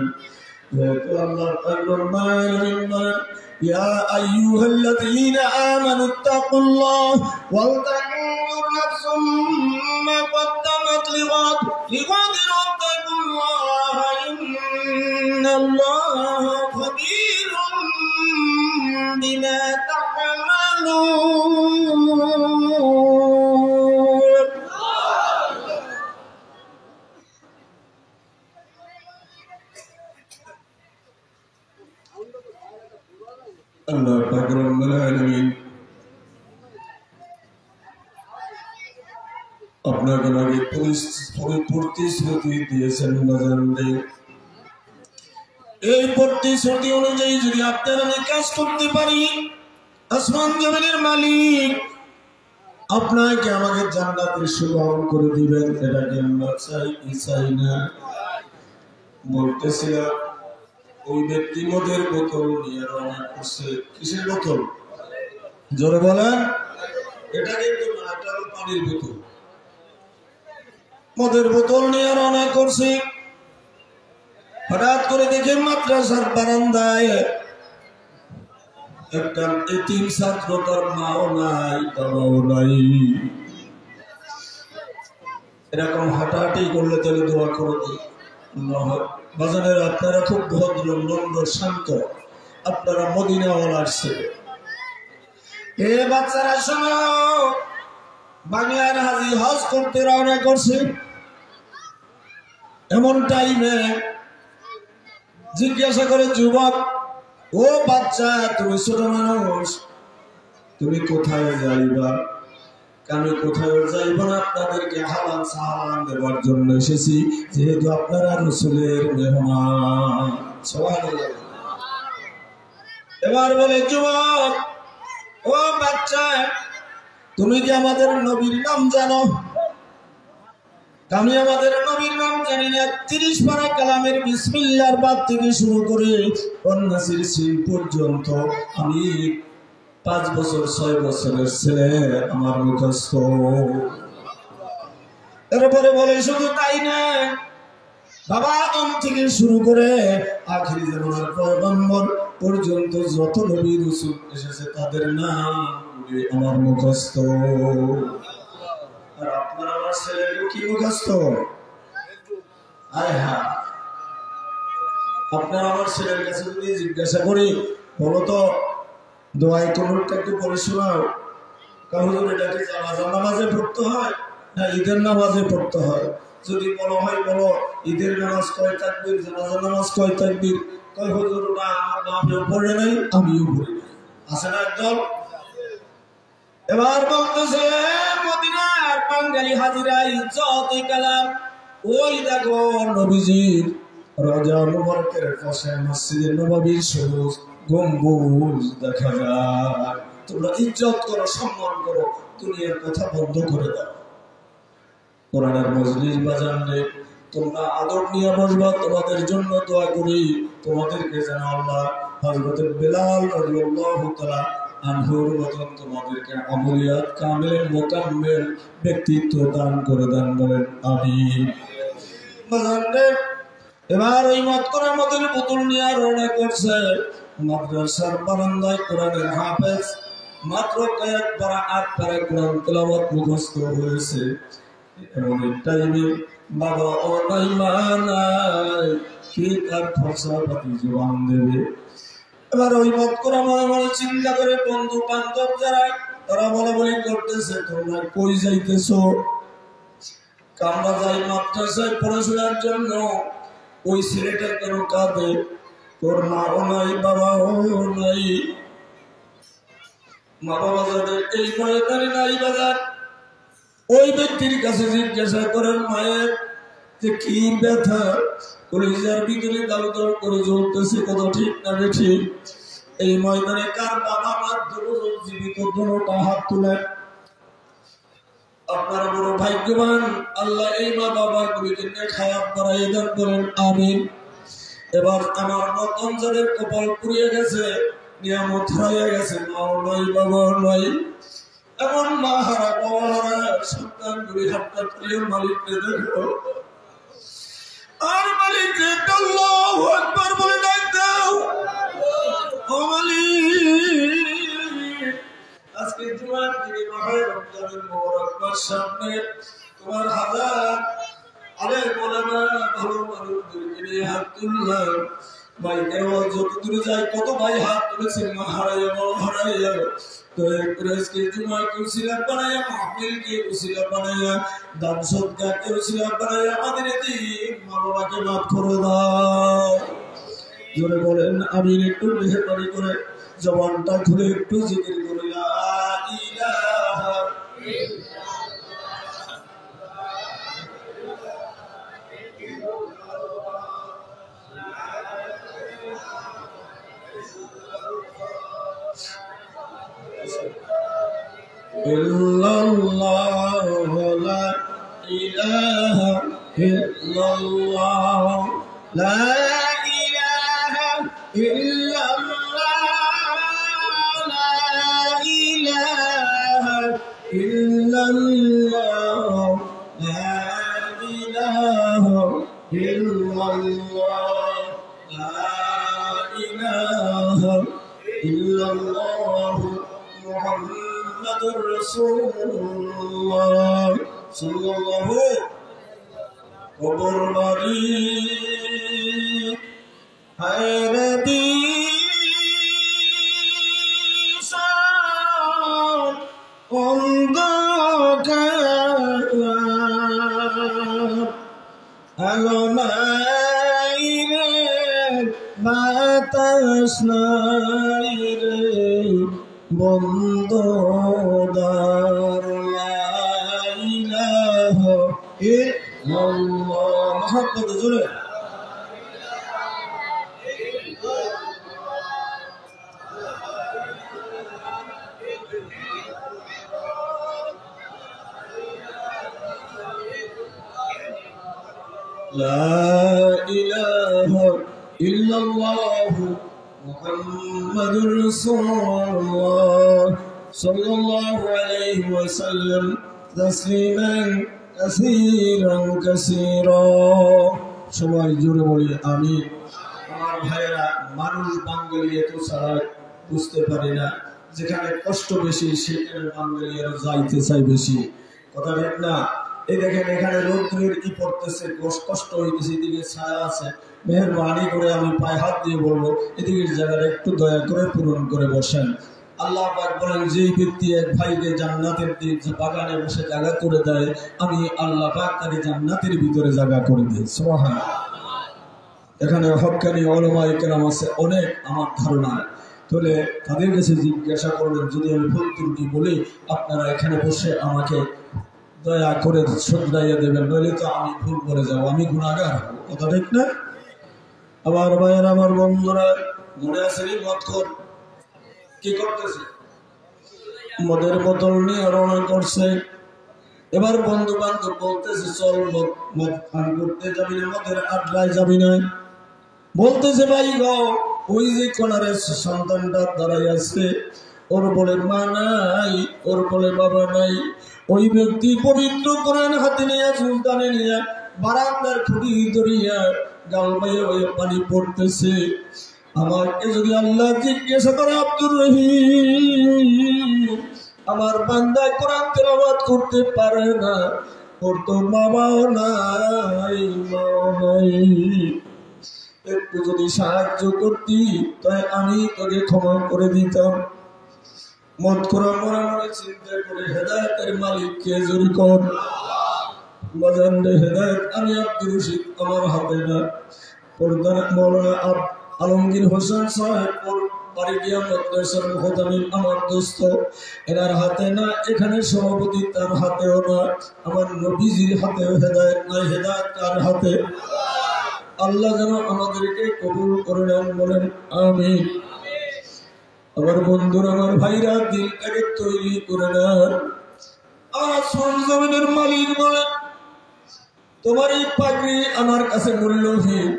যেহেতু আল্লাহ পাকের মায়ের ইয়া আইয়ুহাল্লাযীনা আমানুত্তাকুল্লাহ ওয়াল তানজুর নাফসুম মা কদ্দামাত লিগাদ ওয়াত্তাকুল্লাহ ইন্নাল্লাহা খাবীরুম বিমা তা'মালুন। আল্লাহ পাক রব্বুল আলামিন আপনাকে আগে প্রতিশ্রুতি দিয়েছেন বাজারে। এই প্রতিশ্রুতি অনুযায়ী যদি আপনারা কাজ করতে পারি, আসমান জমিনের মালিক আপনাকে আমাকে জান্নাতের সুগম করে দিবেন। এটাকে আমরা চাই না। বলতেছিলাম ওই ব্যক্তি মদের বোতল নিয়ে রওনা করছে। কিসের বোতল? জোরে বলেন। এটা কিন্তু না, এটা হলো পানির বোতল। মদের বোতল নিয়ে রওনা করছে। হঠাৎ করে দেখে মাদ্রাসার বারান্দায় একটা এতিম ছাত্র, তার মাও নাই বাবাও নাই। এরকম হাঁটাহাঁটি করলে তাহলে দোয়া করে দিই। বাজানের আপনারা খুব ভদ্র, নম্র, শান্ত, আপনারা মদিনাওয়ালার ছেলে। এ বাচ্চারা শোনো, বাংলার হাজি হজ করতে রওনা করছে। এমন টাইমে জিজ্ঞাসা করে যুবক, ও বাচ্চা তুমি ছোট মানুষ, তুমি কোথায় যাইবা? আমি কোথায় যাইব না, আপনাদেরকে হালাল সালাম দেওয়ার জন্য এসেছি, যেহেতু আপনারা রাসূলের মেহমান। সুবহানাল্লাহ। এবার বলে যুবক, ও বাচ্চা তুমি কি আমাদের নবীর নাম জানো? আমি আমাদের নবীর নাম জানি না। 30 পারা কালামের বিসমিল্লাহর বাদ থেকে শুরু করে অন্নাসির সিন পর্যন্ত আমি 5 বছর 6 বছরের ছেলে, আমার মুখস্থ। এরপরে বলে শুধু তাই না, বাবা আদম থেকে শুরু করে আখিরি জামানার পয়গম্বর পর্যন্ত যত নবী রাসূল এসেছে তাদের নাম আমার মুখস্থ। আর আপনার আমার ছেলের কি মুখস্থ? আয় হা, আপনার আমার ছেলের কাছে যদি জিজ্ঞাসা করি, বলো তো দোয়াই কুনুতটা একটু পড়ে শোনাও। কারণ এটাকে জানাজার নামাজে পড়তে হয় না ঈদের নামাজে পড়তে হয়? যদি বলো হয় বলো ঈদের নামাজ কয় তাকবীর, জানাজার নামাজ কয় তাকবীর? কয় হুজুর না আমার বাপেও পড়ে নাই, আমিও পড়ি নাই। আছে না একদল? এবার বলতেছে মদিনার বাঙালি হাজিরা ইজ্জত কালাম। ওই দেখো নবীজির রওজা মুবারকের পাশে মসজিদে নববীর সবুজ গম্বুজ দেখা যায়। তোমরা ইজ্জত করো, সম্মান করো, দুনিয়ার কথা বন্ধ করে দাও। কোরআনের মজলিস বাজানে তোমরা আদর নিয়ে বসবা। তোমাদের জন্য দোয়া করি, তোমাদেরকে যেন আল্লাহ হযরত বেলাল রাদিয়াল্লাহু তাআলা আনহুর মতন তোমাদেরকে আমলিয়াত কামেল মোকাম্মেল ব্যক্তিত্ব দান করে দেন, বলেন আমিন। বাজানে এবার ওই মত করার মতন বোতল নিয়ে রওনা করছে। মাদ্রাসার বারান্দায় কোরআনের হাফেজ মাত্র কয়েক পারা 8 পারা কোরআন তেলাওয়াত মুখস্থ হয়েছে। এমন টাইমে বাবা ও নাই মা নাই, কে তার খরচা পাতি জবান দেবে? এবার ওই মত করে মনে মনে চিন্তা করে বন্ধু বান্ধব যারা তারা বলা বলি করতেছে, তোমরা কই যাইতেছ? আমরা যাই মাদ্রাসায় পড়াশোনার জন্য। ওই ছেলেটা কেন কাঁদে? তোর মাও নাই, বাবাও নাই। মা বাবা যাদের এই ময়দানে নাই বাজার, ওই ব্যক্তির কাছে জিজ্ঞাসা করেন মায়ের যে কি ব্যথা, কলিজার ভিতরে দাল দাল করে জ্বলতেছে, কত ঠিক না ঠিক? এই ময়দানে কার বাবা মার জীবিত দুটোটা হাত তুলেন। আপনারা বড় ভাগ্যবান, আল্লাহ এই মা বাবা গুলিকে খায়াত বাড়াইয়ে দান করেন, আমিন। এবার আমার মতন যাদের কপাল পুড়িয়ে গেছে, নিয়ামত হারিয়ে গেছে, মাও নয় বাবাও নয়, এমন মা হারা বাবা হারা সন্তান গুলি হাতটা তুলে মালিককে দেখো, আর মালিককে আল্লাহু আকবার বলে ডাক দাও। ও মালিক, আজকে জুমার দিনে মাহে রমজানের মুবারক মাস সামনে, তোমার হাজার আলেম ওলামা ভালো মানুষদেরকে নিয়ে হাত তুললাম। ভাই কেন যত দূরে যায় কত ভাই হাত তুলেছেন, মা হারাইয়া বাবা হারাইয়া, তো আজকে জুমাকে উসিলা বানাইয়া, মাহফিলকে উসিলা বানাইয়া, দান সদকাকে উসিলা বানাইয়া আমাদের এতিম মা বাবাকে মাফ করে দাও। জোরে বলেন আমিন। একটু মেহেরবানি করে জবানটা খুলে একটু জিকির করে লা ইলাহা ইল্লাল্লাহু লা ইলাহা ইল্লাল্লাহ লা ইলাহা ইল্লাল্লাহ লা ইলাহা ইল্লাল্লাহ লা ইলাহা ইল্লাল্লাহ লা ইলাহা ইল্লাল্লাহ মুহাম্মাদুর রাসূলুল্লাহ সাল্লাল্লাহু কবর বাড়ি হায়রে দিশান অন্ধকার আলো নাই রে বাতাস নাই রে বন্ধ দ্বার লা ইলাহা ইল্লাল্লাহ। মহব্বত জোরে লা ইলাহা ইল্লাল্লাহ মুহাম্মাদুর রাসূলুল্লাহ সাল্লাল্লাহু আলাইহি ওয়াসাল্লাম তাসলিমান কাসীরান কাসীরা। সবাই জোরে বলি আমিন। আমার ভাইয়েরা, মানুষ বাঙালি এত ছাড়া বুঝতে পারে না, যেখানে কষ্ট বেশি সেখানে বাঙালি আরো যাইতে চাই বেশি, কথা ঠিক না? এই দেখেন এখানে রোদ্রের কি পড়তেছে, কষ্ট হইতেছে, এদিকে ছায়া আছে, মেহেরবানি করে আমি পায়ে হাত দিয়ে বলবো এদিকের জায়গাটা একটু দয়া করে পূরণ করে বসেন। আল্লাহ পাক বলেন, যেই ব্যক্তি এক ভাইকে জান্নাতের বাগানে বসে জায়গা করে দেয়, আমি আল্লাহ পাক তাকে জান্নাতের ভিতরে জায়গা করে দিই। সুবহানাল্লাহ। এখানে হক্কানি উলামায়ে কেরাম আছে অনেক, আমার ধারণা, তাহলে তাদের কাছে জিজ্ঞাসা করবেন, যদি আমি ভুল ত্রুটি বলি আপনারা এখানে বসে আমাকে দয়া করে শুধরাইয়া দেবেন, নইলে তো আমি ভুল করে যাবো, আমি গুনাহগার, কথা ঠিক না? আবার ভাইয়ের, আমার বন্ধুরা, মনে আছে মদখোর কি করতেছে? মদের বোতল নিয়ে রওনা করছে। এবার বন্ধু বান্ধব বলতেছে, চল মদ পান করতে যাবি না, মদের আড্ডায় যাবি না। বলতেছে, ভাই গো, ওই যে কোনারে সন্তানটা দাঁড়াই আছে, ওর বলে মা নাই, ওর বলে বাবা নাই। ওই ব্যক্তি পবিত্র কোরআন হাতে নিয়ে, সুলতানে নিয়ে, বারান্দার খুঁটি ধরিয়া গাল বাইয়ে বাইয়ে পানি পড়তেছে। আমাকে যদি আল্লাহ জিজ্ঞাসা করে, আব্দুর রহিম, আমার বান্দা কোরআন তেলাওয়াত করতে পারে না, ওর তো বাবাও নাই মাও নাই, একটু যদি সাহায্য করতি তাই আমি তোকে ক্ষমা করে দিতাম। মত করা মনে মনে চিন্তা করে হেদায়েতের মালিককে জোরে কর। বাজান রে হেদায়েত আমি আব্দুর রশিদ আমার হাতে না, পর্দার মৌলানা আলমগীর হোসেন সাহেব বাড়িয়া মাদ্রাসার মুহতামিম আমার দোস্ত, এনার হাতে না, এখানে সভাপতি তার হাতেও না, আমার নবীজির হাতেও হেদায়েত নাই। হেদায়েত কার হাতে? আল্লাহ যেন আমাদেরকে কবুল করে নেন, বলেন আমিন। আমার বন্ধুরা, আমার ভাইরা, দিলটাকে তৈরি করে নেন। আসমান জমিনের মালিক বলেন, তোমার এই পাগড়ি আমার কাছে মূল্যহীন,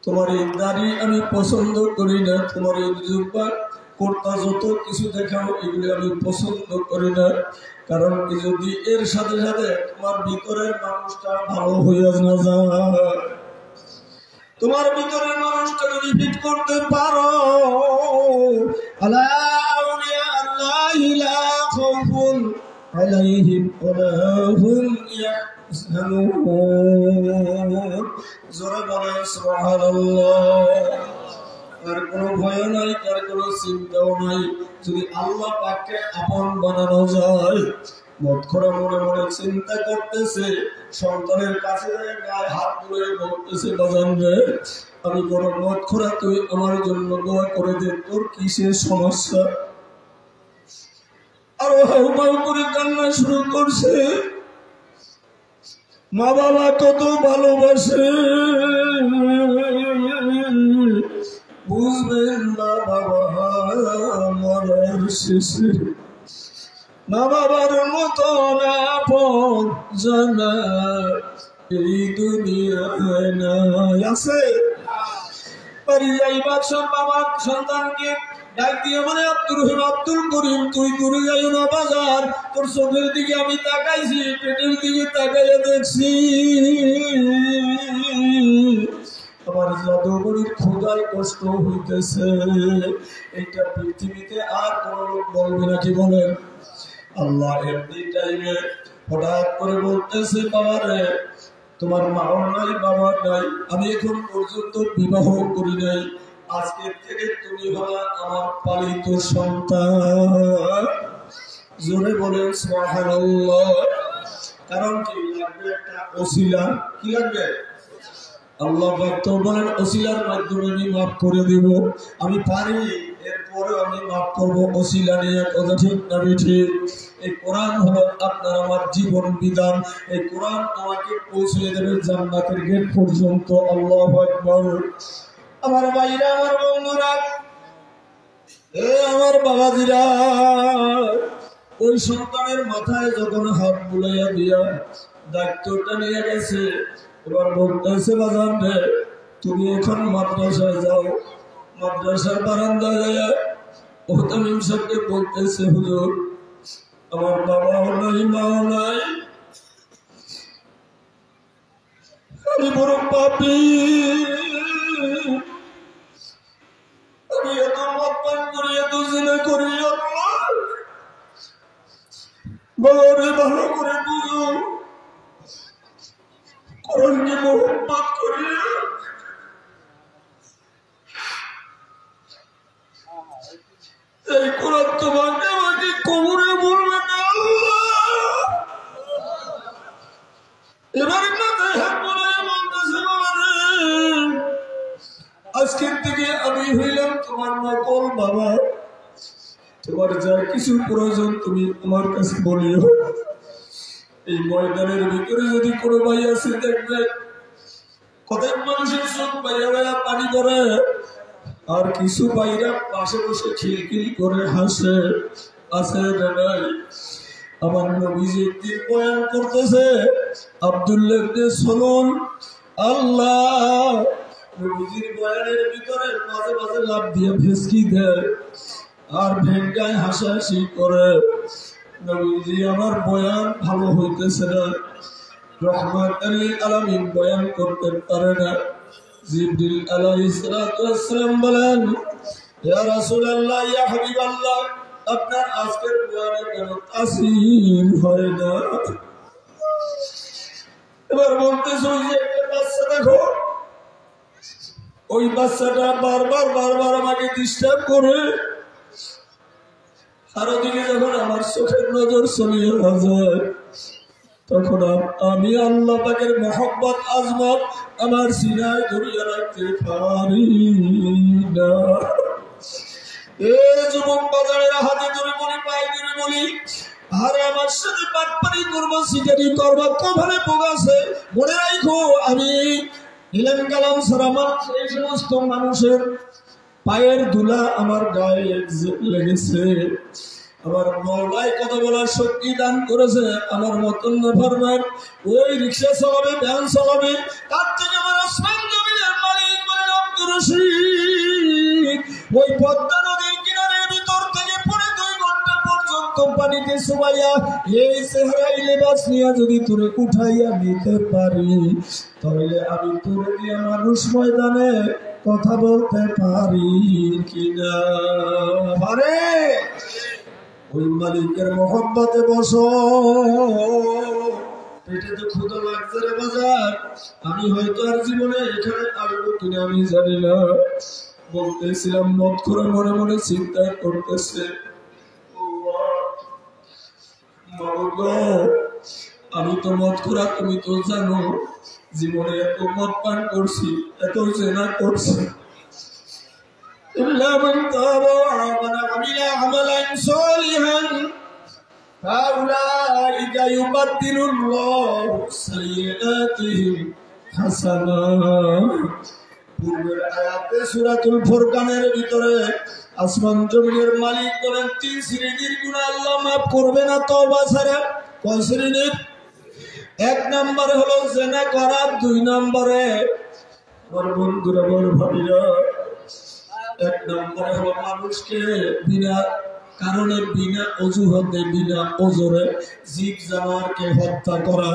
তোমার এই দাড়ি আমি পছন্দ করি না, তোমার এই জুব্বা কুর্তা যত কিছু দেখাও এগুলি আমি পছন্দ করি না। কারণ কি, যদি এর সাথে সাথে তোমার ভিতরের মানুষটা ভালো হইয়া না যায়, তোমার ভিতরের মানুষটা যদি ফিট করতে পারো, জোরে বলেন সুবহানাল্লাহ। তার কোনো ভয় নাই, তার কোনো চিন্তাও নাই। যদি আল্লাহ পাককে আপন বানানো যায়, মতখরা মনে মনে চিন্তা করতেছে, সন্তানের কাছে গায়ে হাত তুলে বলতেছে, বাজান রে আমি বড় মতখরা, তুই আমার জন্য দোয়া করে দে, তোর কিসের সমস্যা? আর হাউমাউ করে কান্না শুরু করছে। মা বাবা কত ভালোবাসে, বুঝবেন না বাবা মরার শেষে মা বাবার মতো আপন জানা এই দুনিয়ায় নাই। আছে বাড়ি যাইবার সব বাবা সন্তানকে ডাক দিয়ে মানে আব্দুর রহিম, আব্দুল করিম, তুই দূরে যাইও না বাজার, তোর চোখের দিকে আমি তাকাইছি, পেটের দিকে তাকাইয়া দেখছি আমার জাদুঘরের ক্ষুধার কষ্ট হইতেছে। এইটা পৃথিবীতে আর কোন লোক বলবে নাকি বলেন? আল্লাহ এমনি টাইমে হঠাৎ করে বলতেছে, বাবা রে তোমার মাও নাই, বাবা নাই, আমি এখন পর্যন্ত বিবাহ করি নাই, আজকের থেকে তুমি হলা আমার পালিত সন্তান। জোরে বলেন সুবহানাল্লাহ। কারণ কি লাগবে? একটা ওসিলা। কি লাগবে? আল্লাহ তো বলেন ওসিলার মাধ্যমে আমি মাফ করে দেব। আমি পারি, এরপরে আমি মাফ করবো ওসিলা নিয়ে। কথা ঠিক না ঠিক? এই কোরআন হলো আপনার আমার জীবন বিধান। এই কোরআন আমাকে পৌঁছে দেবে জান্নাতের গেট পর্যন্ত। আল্লাহু আকবার। আমার ভাইরা, আমার বন্ধুরা, আমার বাবাজিরা, ওই সন্তানের মাথায় যখন হাত বুলাইয়া দিয়া দায়িত্বটা নিয়ে গেছে, এবার বলতেছে, বাজান রে তুমি এখন মাদ্রাসায় যাও। মাদ্রাসার বারান্দায় যায় মুহতামিম সাহেবকে বলতেছে, হুজুর আমার বাবাও নাই, মাও নাই, আমি বড় পাপী, আমি এত মদ পান করি, এত জিনা করি, বাবারে ভালো করে বুঝো, কোরআনকে মোহাম্মত করি, এই কোরআন তোমাকে আমাকে কবরে বলবে না। এবারে আজকের থেকে আমি হইলাম তোমার নকল বাবা, তোমার যা কিছু প্রয়োজন তুমি আমার কাছে বলিও। এই ময়দানের ভিতরে যদি কোনো ভাই আছে, দেখবে কতক মানুষের চোখ বাইরা বাইরা পানি করে, আর কিছু ভাইরা পাশে বসে খিলখিল করে হাসে। আছে না নাই? আমার নবীজি একদিন বয়ান করতেছে, আব্দুল্লাহ ইবনে সালুল, আল্লাহ নবীজির বয়ানের ভিতরে মাঝে মাঝে লাফ দিয়ে ভেসকি দেয় আর ভেঙ্গায় হাসাহাসি করে। নবীজি আমার বয়ান ভালো হইতেছে না, রহমাতুল লিল আলামিন বয়ান করতে পারে না। জিবরিল আলাইহিস সালাতু ওয়াস সালাম বলেন, ইয়া রাসূলুল্লাহ, ইয়া হাবিবাল্লাহ, আপনার আজকের বয়ানে কেন তাসির হয় না? এবার বলতেছে, ওই যে একটা বাচ্চা দেখো, ওই বাচ্চাটা বারবার আমাকে ডিস্টার্ব করে। আরো দিকে যখন আমার চোখের নজর চলিয়ে যায়, তখন আমি আল্লাহ পাকের মহব্বত আজমত আমার সিনায় ধরিয়ে রাখতে পারি না। এ যুবক বাজারের হাতে ধরে বলি, পায়ে ধরে বলি, আরে আমার সাথে পাটপানি করবো, সিটারি করবো, কপালে পোগাছে, মনে রাখো আমি ইলাম কালাম সারামান এই সমস্ত মানুষের পায়ের ধুলা আমার গায়ে লেগেছে। আমার মওলাই কথা বলার শক্তি দান করেছে। আমার মতন নাফরমান ওই রিক্সা চালাবে, ভ্যান চালাবে, তার থেকে আমার আসমান জমিনের মালিক বলেন আব্দুর রশিদ ওই পদ্মা নদীর কিনারের ভিতর থেকে পড়ে 2 ঘন্টা পর্যন্ত পানিতে চুবাইয়া এই চেহারাই লেবাস নিয়ে যদি তোরে উঠাইয়া নিতে পারি, তাহলে আমি তোরে দিয়ে মানুষ ময়দানে কথা বলতে পারি কিনা? পারে? ওই মালিকের মহব্বতে বসো। পেটে তো ক্ষুধা লাগছে রে বাজার, আমি হয়তো আর জীবনে এখানে আসবো কিনা আমি জানি না। বলতেছিলাম মত করে মনে মনে চিন্তা করতেছে, আমি তো মত করা, তুমি তো জানো জীবনে এত মদ পান করছি, এত জেনা করছি। إلا من تاب وآمن وعمل عملا صالحا فأولئك يبدل الله سيئاتهم حسنات। পূর্বের আয়াতে সূরাতুল ফুরকানের ভিতরে আসমান জমিনের মালিক বলেন 3 শ্রেণীর গুনাহ আল্লাহ মাফ করবে না তওবা ছাড়া। কয় শ্রেণীর? 1 নম্বরে হলো জিনা করা, 2 নম্বরে আমার বন্ধুরা বল ভাবিরা 1 নম্বরে হলো মানুষকে বিনা কারণে, বিনা অজুহাতে, বিনা ওজরে জীব জানোয়ারকে হত্যা করা।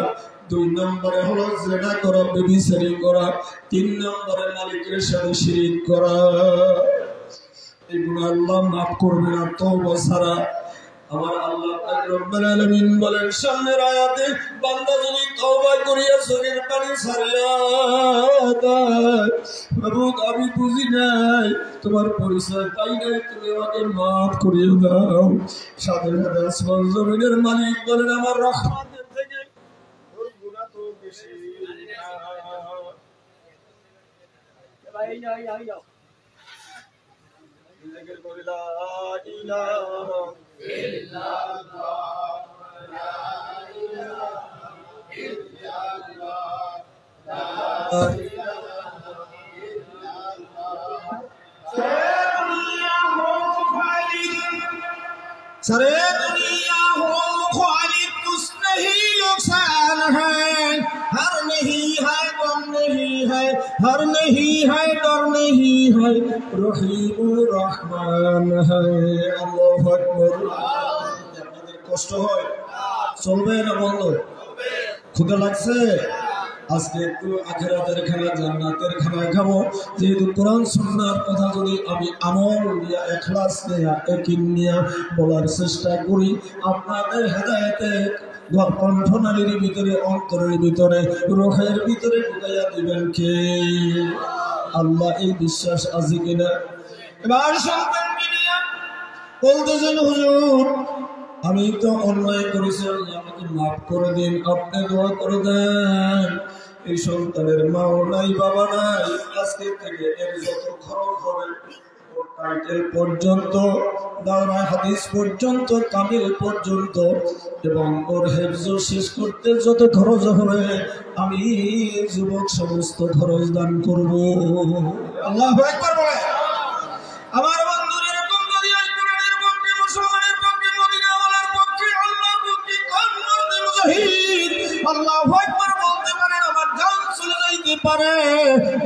2 নম্বরে হলো জিনা করা, ব্যভিচারী করা। 3 নম্বরে মালিকের সাথে শিরিক করা। এগুলো আল্লাহ মাফ করবে না তওবা ছাড়া। আমার আল্লাহ পাক রব্বুল আলামিন বলেন সামনের আয়াতে, বান্দা যদি তওবা করিয়া চোখের পানি ছাড়িয়া দেয়, মাবুদ আমি বুঝি নাই, তোমার পরিচয় পাই নাই, তুমি আমাকে মাফ করিয়ে দাও। সাথে সাথে আসমান জমিনের মালিক বলেন আমার রহমতের থেকে ওর গুনাহ তো বেশি না। জিকির করি লা ইলাহা ইল্লাল্লাহ, লা ইলাহা ইল্লাল্লাহ, লা ইলাহা ইল্লাল্লাহ। सारे दुनिया हो खालिक कुछ नहीं नुकसान है, हर नहीं है गम नहीं है, हर नहीं है डर नहीं है, रहीम रहमान है। अल्लाहु আকবার। আপনাদের কষ্ট হয়? চলবে না বন্ধ? ক্ষুধা লাগছে? আজকে একটু আখিরাতের খানা, জান্নাতের খানা খাবো। যেহেতু কোরআন সুন্নাহর কথা যদি আমি আমল নিয়ে, ইখলাস নিয়ে, ইয়াকিন নিয়ে বলার চেষ্টা করি, আপনাদের হেদায়েতে কণ্ঠনালীর ভিতরে, অন্তরের ভিতরে, রূহের ভিতরে ঢুকাইয়া দিবেন কে? আল্লাহ। এই বিশ্বাস আছে কিনা? এবার সন্তানকে নিয়ে বলতেছেন হুজুর আমি তো অন্যায় করেছি, আল্লাহ আমাকে মাফ করে দিন, আপনি দোয়া করে দেন। এই সন্তানের মাও নাই, বাবা নাই, আজকে থেকে এর যত খরচ হবে, ওর টাইটেল পর্যন্ত, দাওরা হাদিস পর্যন্ত, কামিল পর্যন্ত, এবং ওর হেফজ শেষ করতে যত খরচ হবে, আমি যুবক সমস্ত খরচ দান করব। আল্লাহু আকবার বলে। আমার বন্ধুরা এরকম যদি এই কোরআনের পক্ষে, মুসলমানের পক্ষে, মদিনাওয়ালার পক্ষে, আল্লাহর পক্ষে কলমে মুজাহিদ আল্লাহু আকবার বলতে পারেন, আমার জান চলে যাইতে পারে,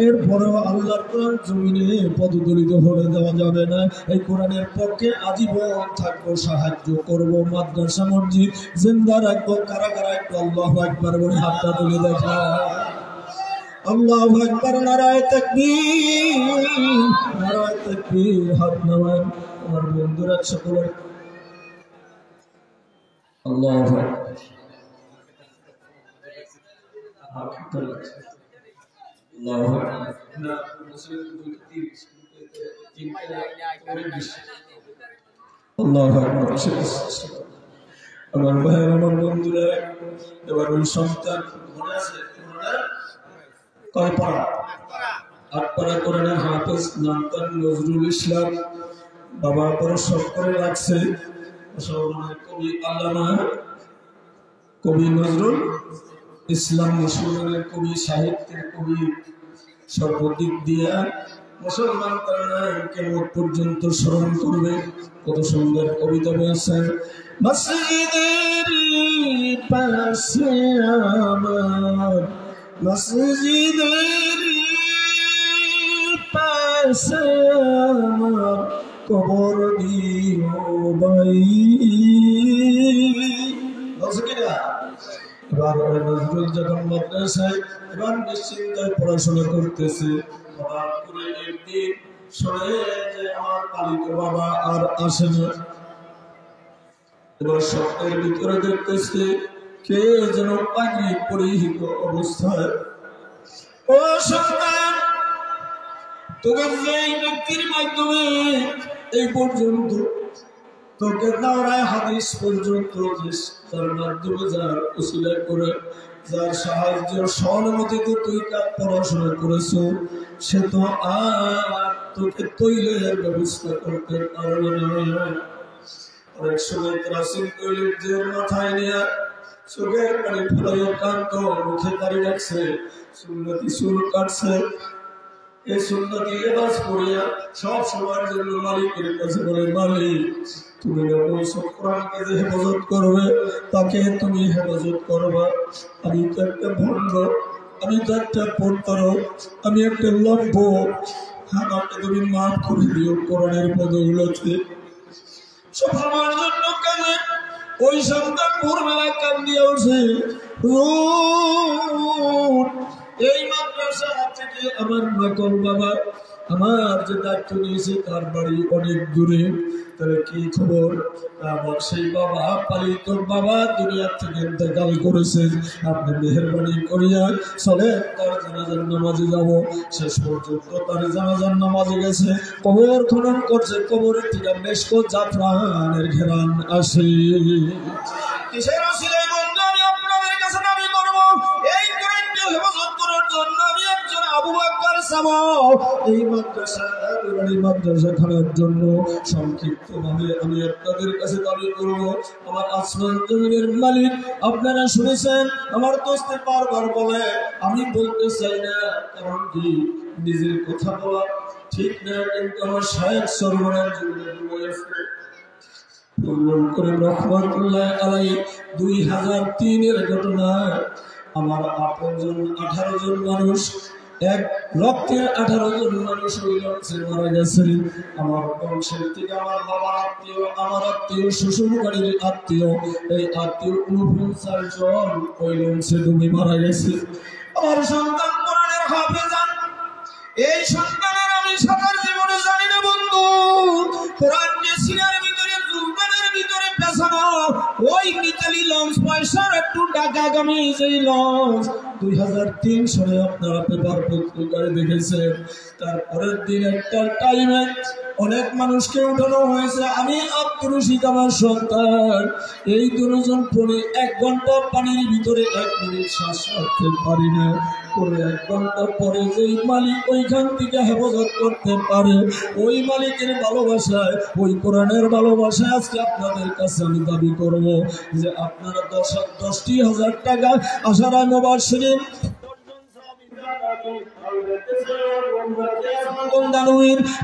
এরপরেও আল্লাহর কোরআন জমিনে পদদলিত হয়ে দেওয়া যাবে না। এই কোরআনের পক্ষে আজীবন থাকবো, সাহায্য করব, মাদ্রাসা মসজিদ জিন্দা রাখবো। কারা কারা একটু আল্লাহু আকবার বলে হাতটা তুলে দেখা। আল্লাহু আকবার, নারায়ে তাকবীর, নারায়ে তাকবীর। হাত নামান আমার বন্ধুরা সকলে। আল্লাহু আকবার। আল্লাহু আকবার। না মুসলিম 30 আল্লাহু আকবার। আমার ভাইয়ের, আমার বন্ধুরা, এবার ওই সন্তান মনে আছে কয় পারা? 8 পারা কোরআনের হাফেজ নাম তার নজরুল ইসলাম। বাবা পরশব করে রাখছে কবি আল্লামা কবি নজরুল ইসলাম, মুসলমানের কবি, সাহিত্যের কবি, সর্বদিক দিয়ে মুসলমান তারা কেমন পর্যন্ত স্মরণ করবে। কত সুন্দর কবিতা বলছেন, মসজিদের পাশে আমার, মসজিদের পাশে আমার কবর দিও ভাই। এবার নজরুল যখন মাদ্রাসায় এবার নিশ্চিন্তায় পড়াশোনা করতেছে, হঠাৎ করে একদিন শুনে যে আমার পালিত বাবা আর আসে না। এবার স্বপ্নের ভিতরে দেখতেছে কে যেন পাগড়ি পরিহিত অবস্থায়, ও সন্তান তোকে এই ব্যক্তির মাধ্যমে এই পর্যন্ত তোকে দাওরায় হাদিস পর্যন্ত তার মাধ্যমে যার উসিলা করে যার সাহায্য সহানুভূতিতে তুই পড়াশোনা করেছো, সে তো আর তোকে তৈলের ব্যবস্থা করতে পারবে না। অনেক সময় রাসূল তৈলের যে মাথায় নিয়ে চোখের পানি ফেলাইয়া কান্ত মুখে দাঁড়িয়ে রাখছে, সুন্নতি চুল কাটছে, এই সুন্নতি লেবাস পরিয়া সব সময়ের জন্য মালিকের কাছে বলে, মালিক তুমি বলছো কোরআনকে যে হেফাজত করবে তাকে তুমি হেফাজত করবা। আমি তো একটা ভণ্ড, আমি তো একটা প্রতারক, আমি একটা লম্ব, আমাকে তুমি মাফ করে দিও কোরআনের পদগুলোতে। সব আমার জন্য কাজে ওই সন্তান ভোরবেলা কান্দিয়া উঠছে, এই মাদ্রাসা থেকে আমার নকল বাবা আমার যে দায়িত্ব নিয়েছে তার বাড়ি অনেক দূরে, তাহলে কি খবর? আমার সেই বাবা পালিত বাবা দুনিয়া থেকে ইন্তেকাল করেছে, আপনি মেহেরবানি করিয়া চলে তার জানাজার নামাজে যাব। শেষ পর্যন্ত তার জানাজার নামাজে গেছে, কবর খনন করছে, কবরের থেকে মেশকো জাফরানের ঘেরান আসে। কিসের আসলে বন্ধু আমি আপনাদের কাছে দাবি করবো, এই কোরআনকে হেফাজত করার জন্য আমি একজন আবু বকর সামো এই মাদ্রাসা খানার জন্য সংক্ষিপ্তভাবে আমি আপনাদের কাছে দাবি করব। আমার আসমান জমিনের মালিক আপনারা শুনেছেন, আমার দোস্তে বারবার বলে, আমি বলতে চাই না, কারণ কি নিজের কথা বলা ঠিক না, কিন্তু আমার শায়েখ সর্বনাশ জীবনে 2003-এর ঘটনা। আমার আপনজন 18 জন মানুষ, এক রক্তের 18 জন মানুষ ওই লঞ্চে মারা গেছে। আমার বংশের থেকে আমার বাবার আত্মীয়, আমার আত্মীয়, শ্বশুর বাড়ির আত্মীয়, এই আত্মীয় 49 জন ওই লঞ্চে ডুবে মারা গেছে। আমার সন্তান কোরআনের হাফেজান, এই সন্তানের আমি সারা জীবনে জানি না বন্ধু, কোরআন যে সিনার ভিতরে জুলবানের ভিতরে পেছানো ওই মিতালি লঞ্চ পয়সার একটু ঢাকাগামী যেই লঞ্চ 2003 সালে আপনারা পেপার পত্রিকায় দেখেছেন। তারপরের দিন একটা টাইমে অনেক মানুষকে উঠানো হয়েছে, আমি আব্দুর রশিদ আমার সন্তান, এই দুজন পরে 1 ঘন্টা পানির ভিতরে 1 মিনিট শ্বাস রাখতে পারি না। পরে 1 ঘন্টা পরে যেই মালিক ওইখান থেকে হেফাজত করতে পারে, ওই মালিকের ভালোবাসায়, ওই কোরআনের ভালোবাসায় আজকে আপনাদের কাছে আমি দাবি করব যে আপনারা 10,000 টাকা আশারা মোবাশির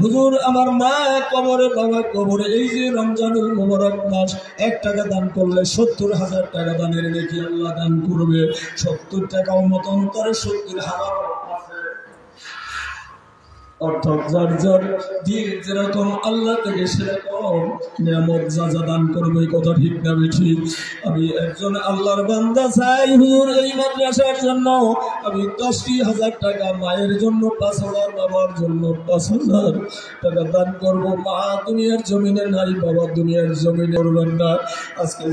হুজুর আমার মা কবরে, বাবা কবরে, এই যে রমজানুল মুবারক মাস 1 টাকা দান করলে 70,000 টাকা দানের নেকি আল্লাহ দান করবে। 70 টাকাও মতান্তরে 70,000 অর্থাৎ যার যার দিন যেরকম আল্লাহ থেকে সেরকম নিয়ামত যা যা দান করবে, কথা ঠিক না ঠিক? আমি একজন আল্লাহর বান্দা চাই হুজুর এই মাদ্রাসার জন্য আমি 10,000 টাকা, মায়ের জন্য 5,000, বাবার জন্য 5,000 টাকা দান করবো। মা দুনিয়ার জমিনে নাই, বাবা দুনিয়ার জমিনে করবেন না। আজকে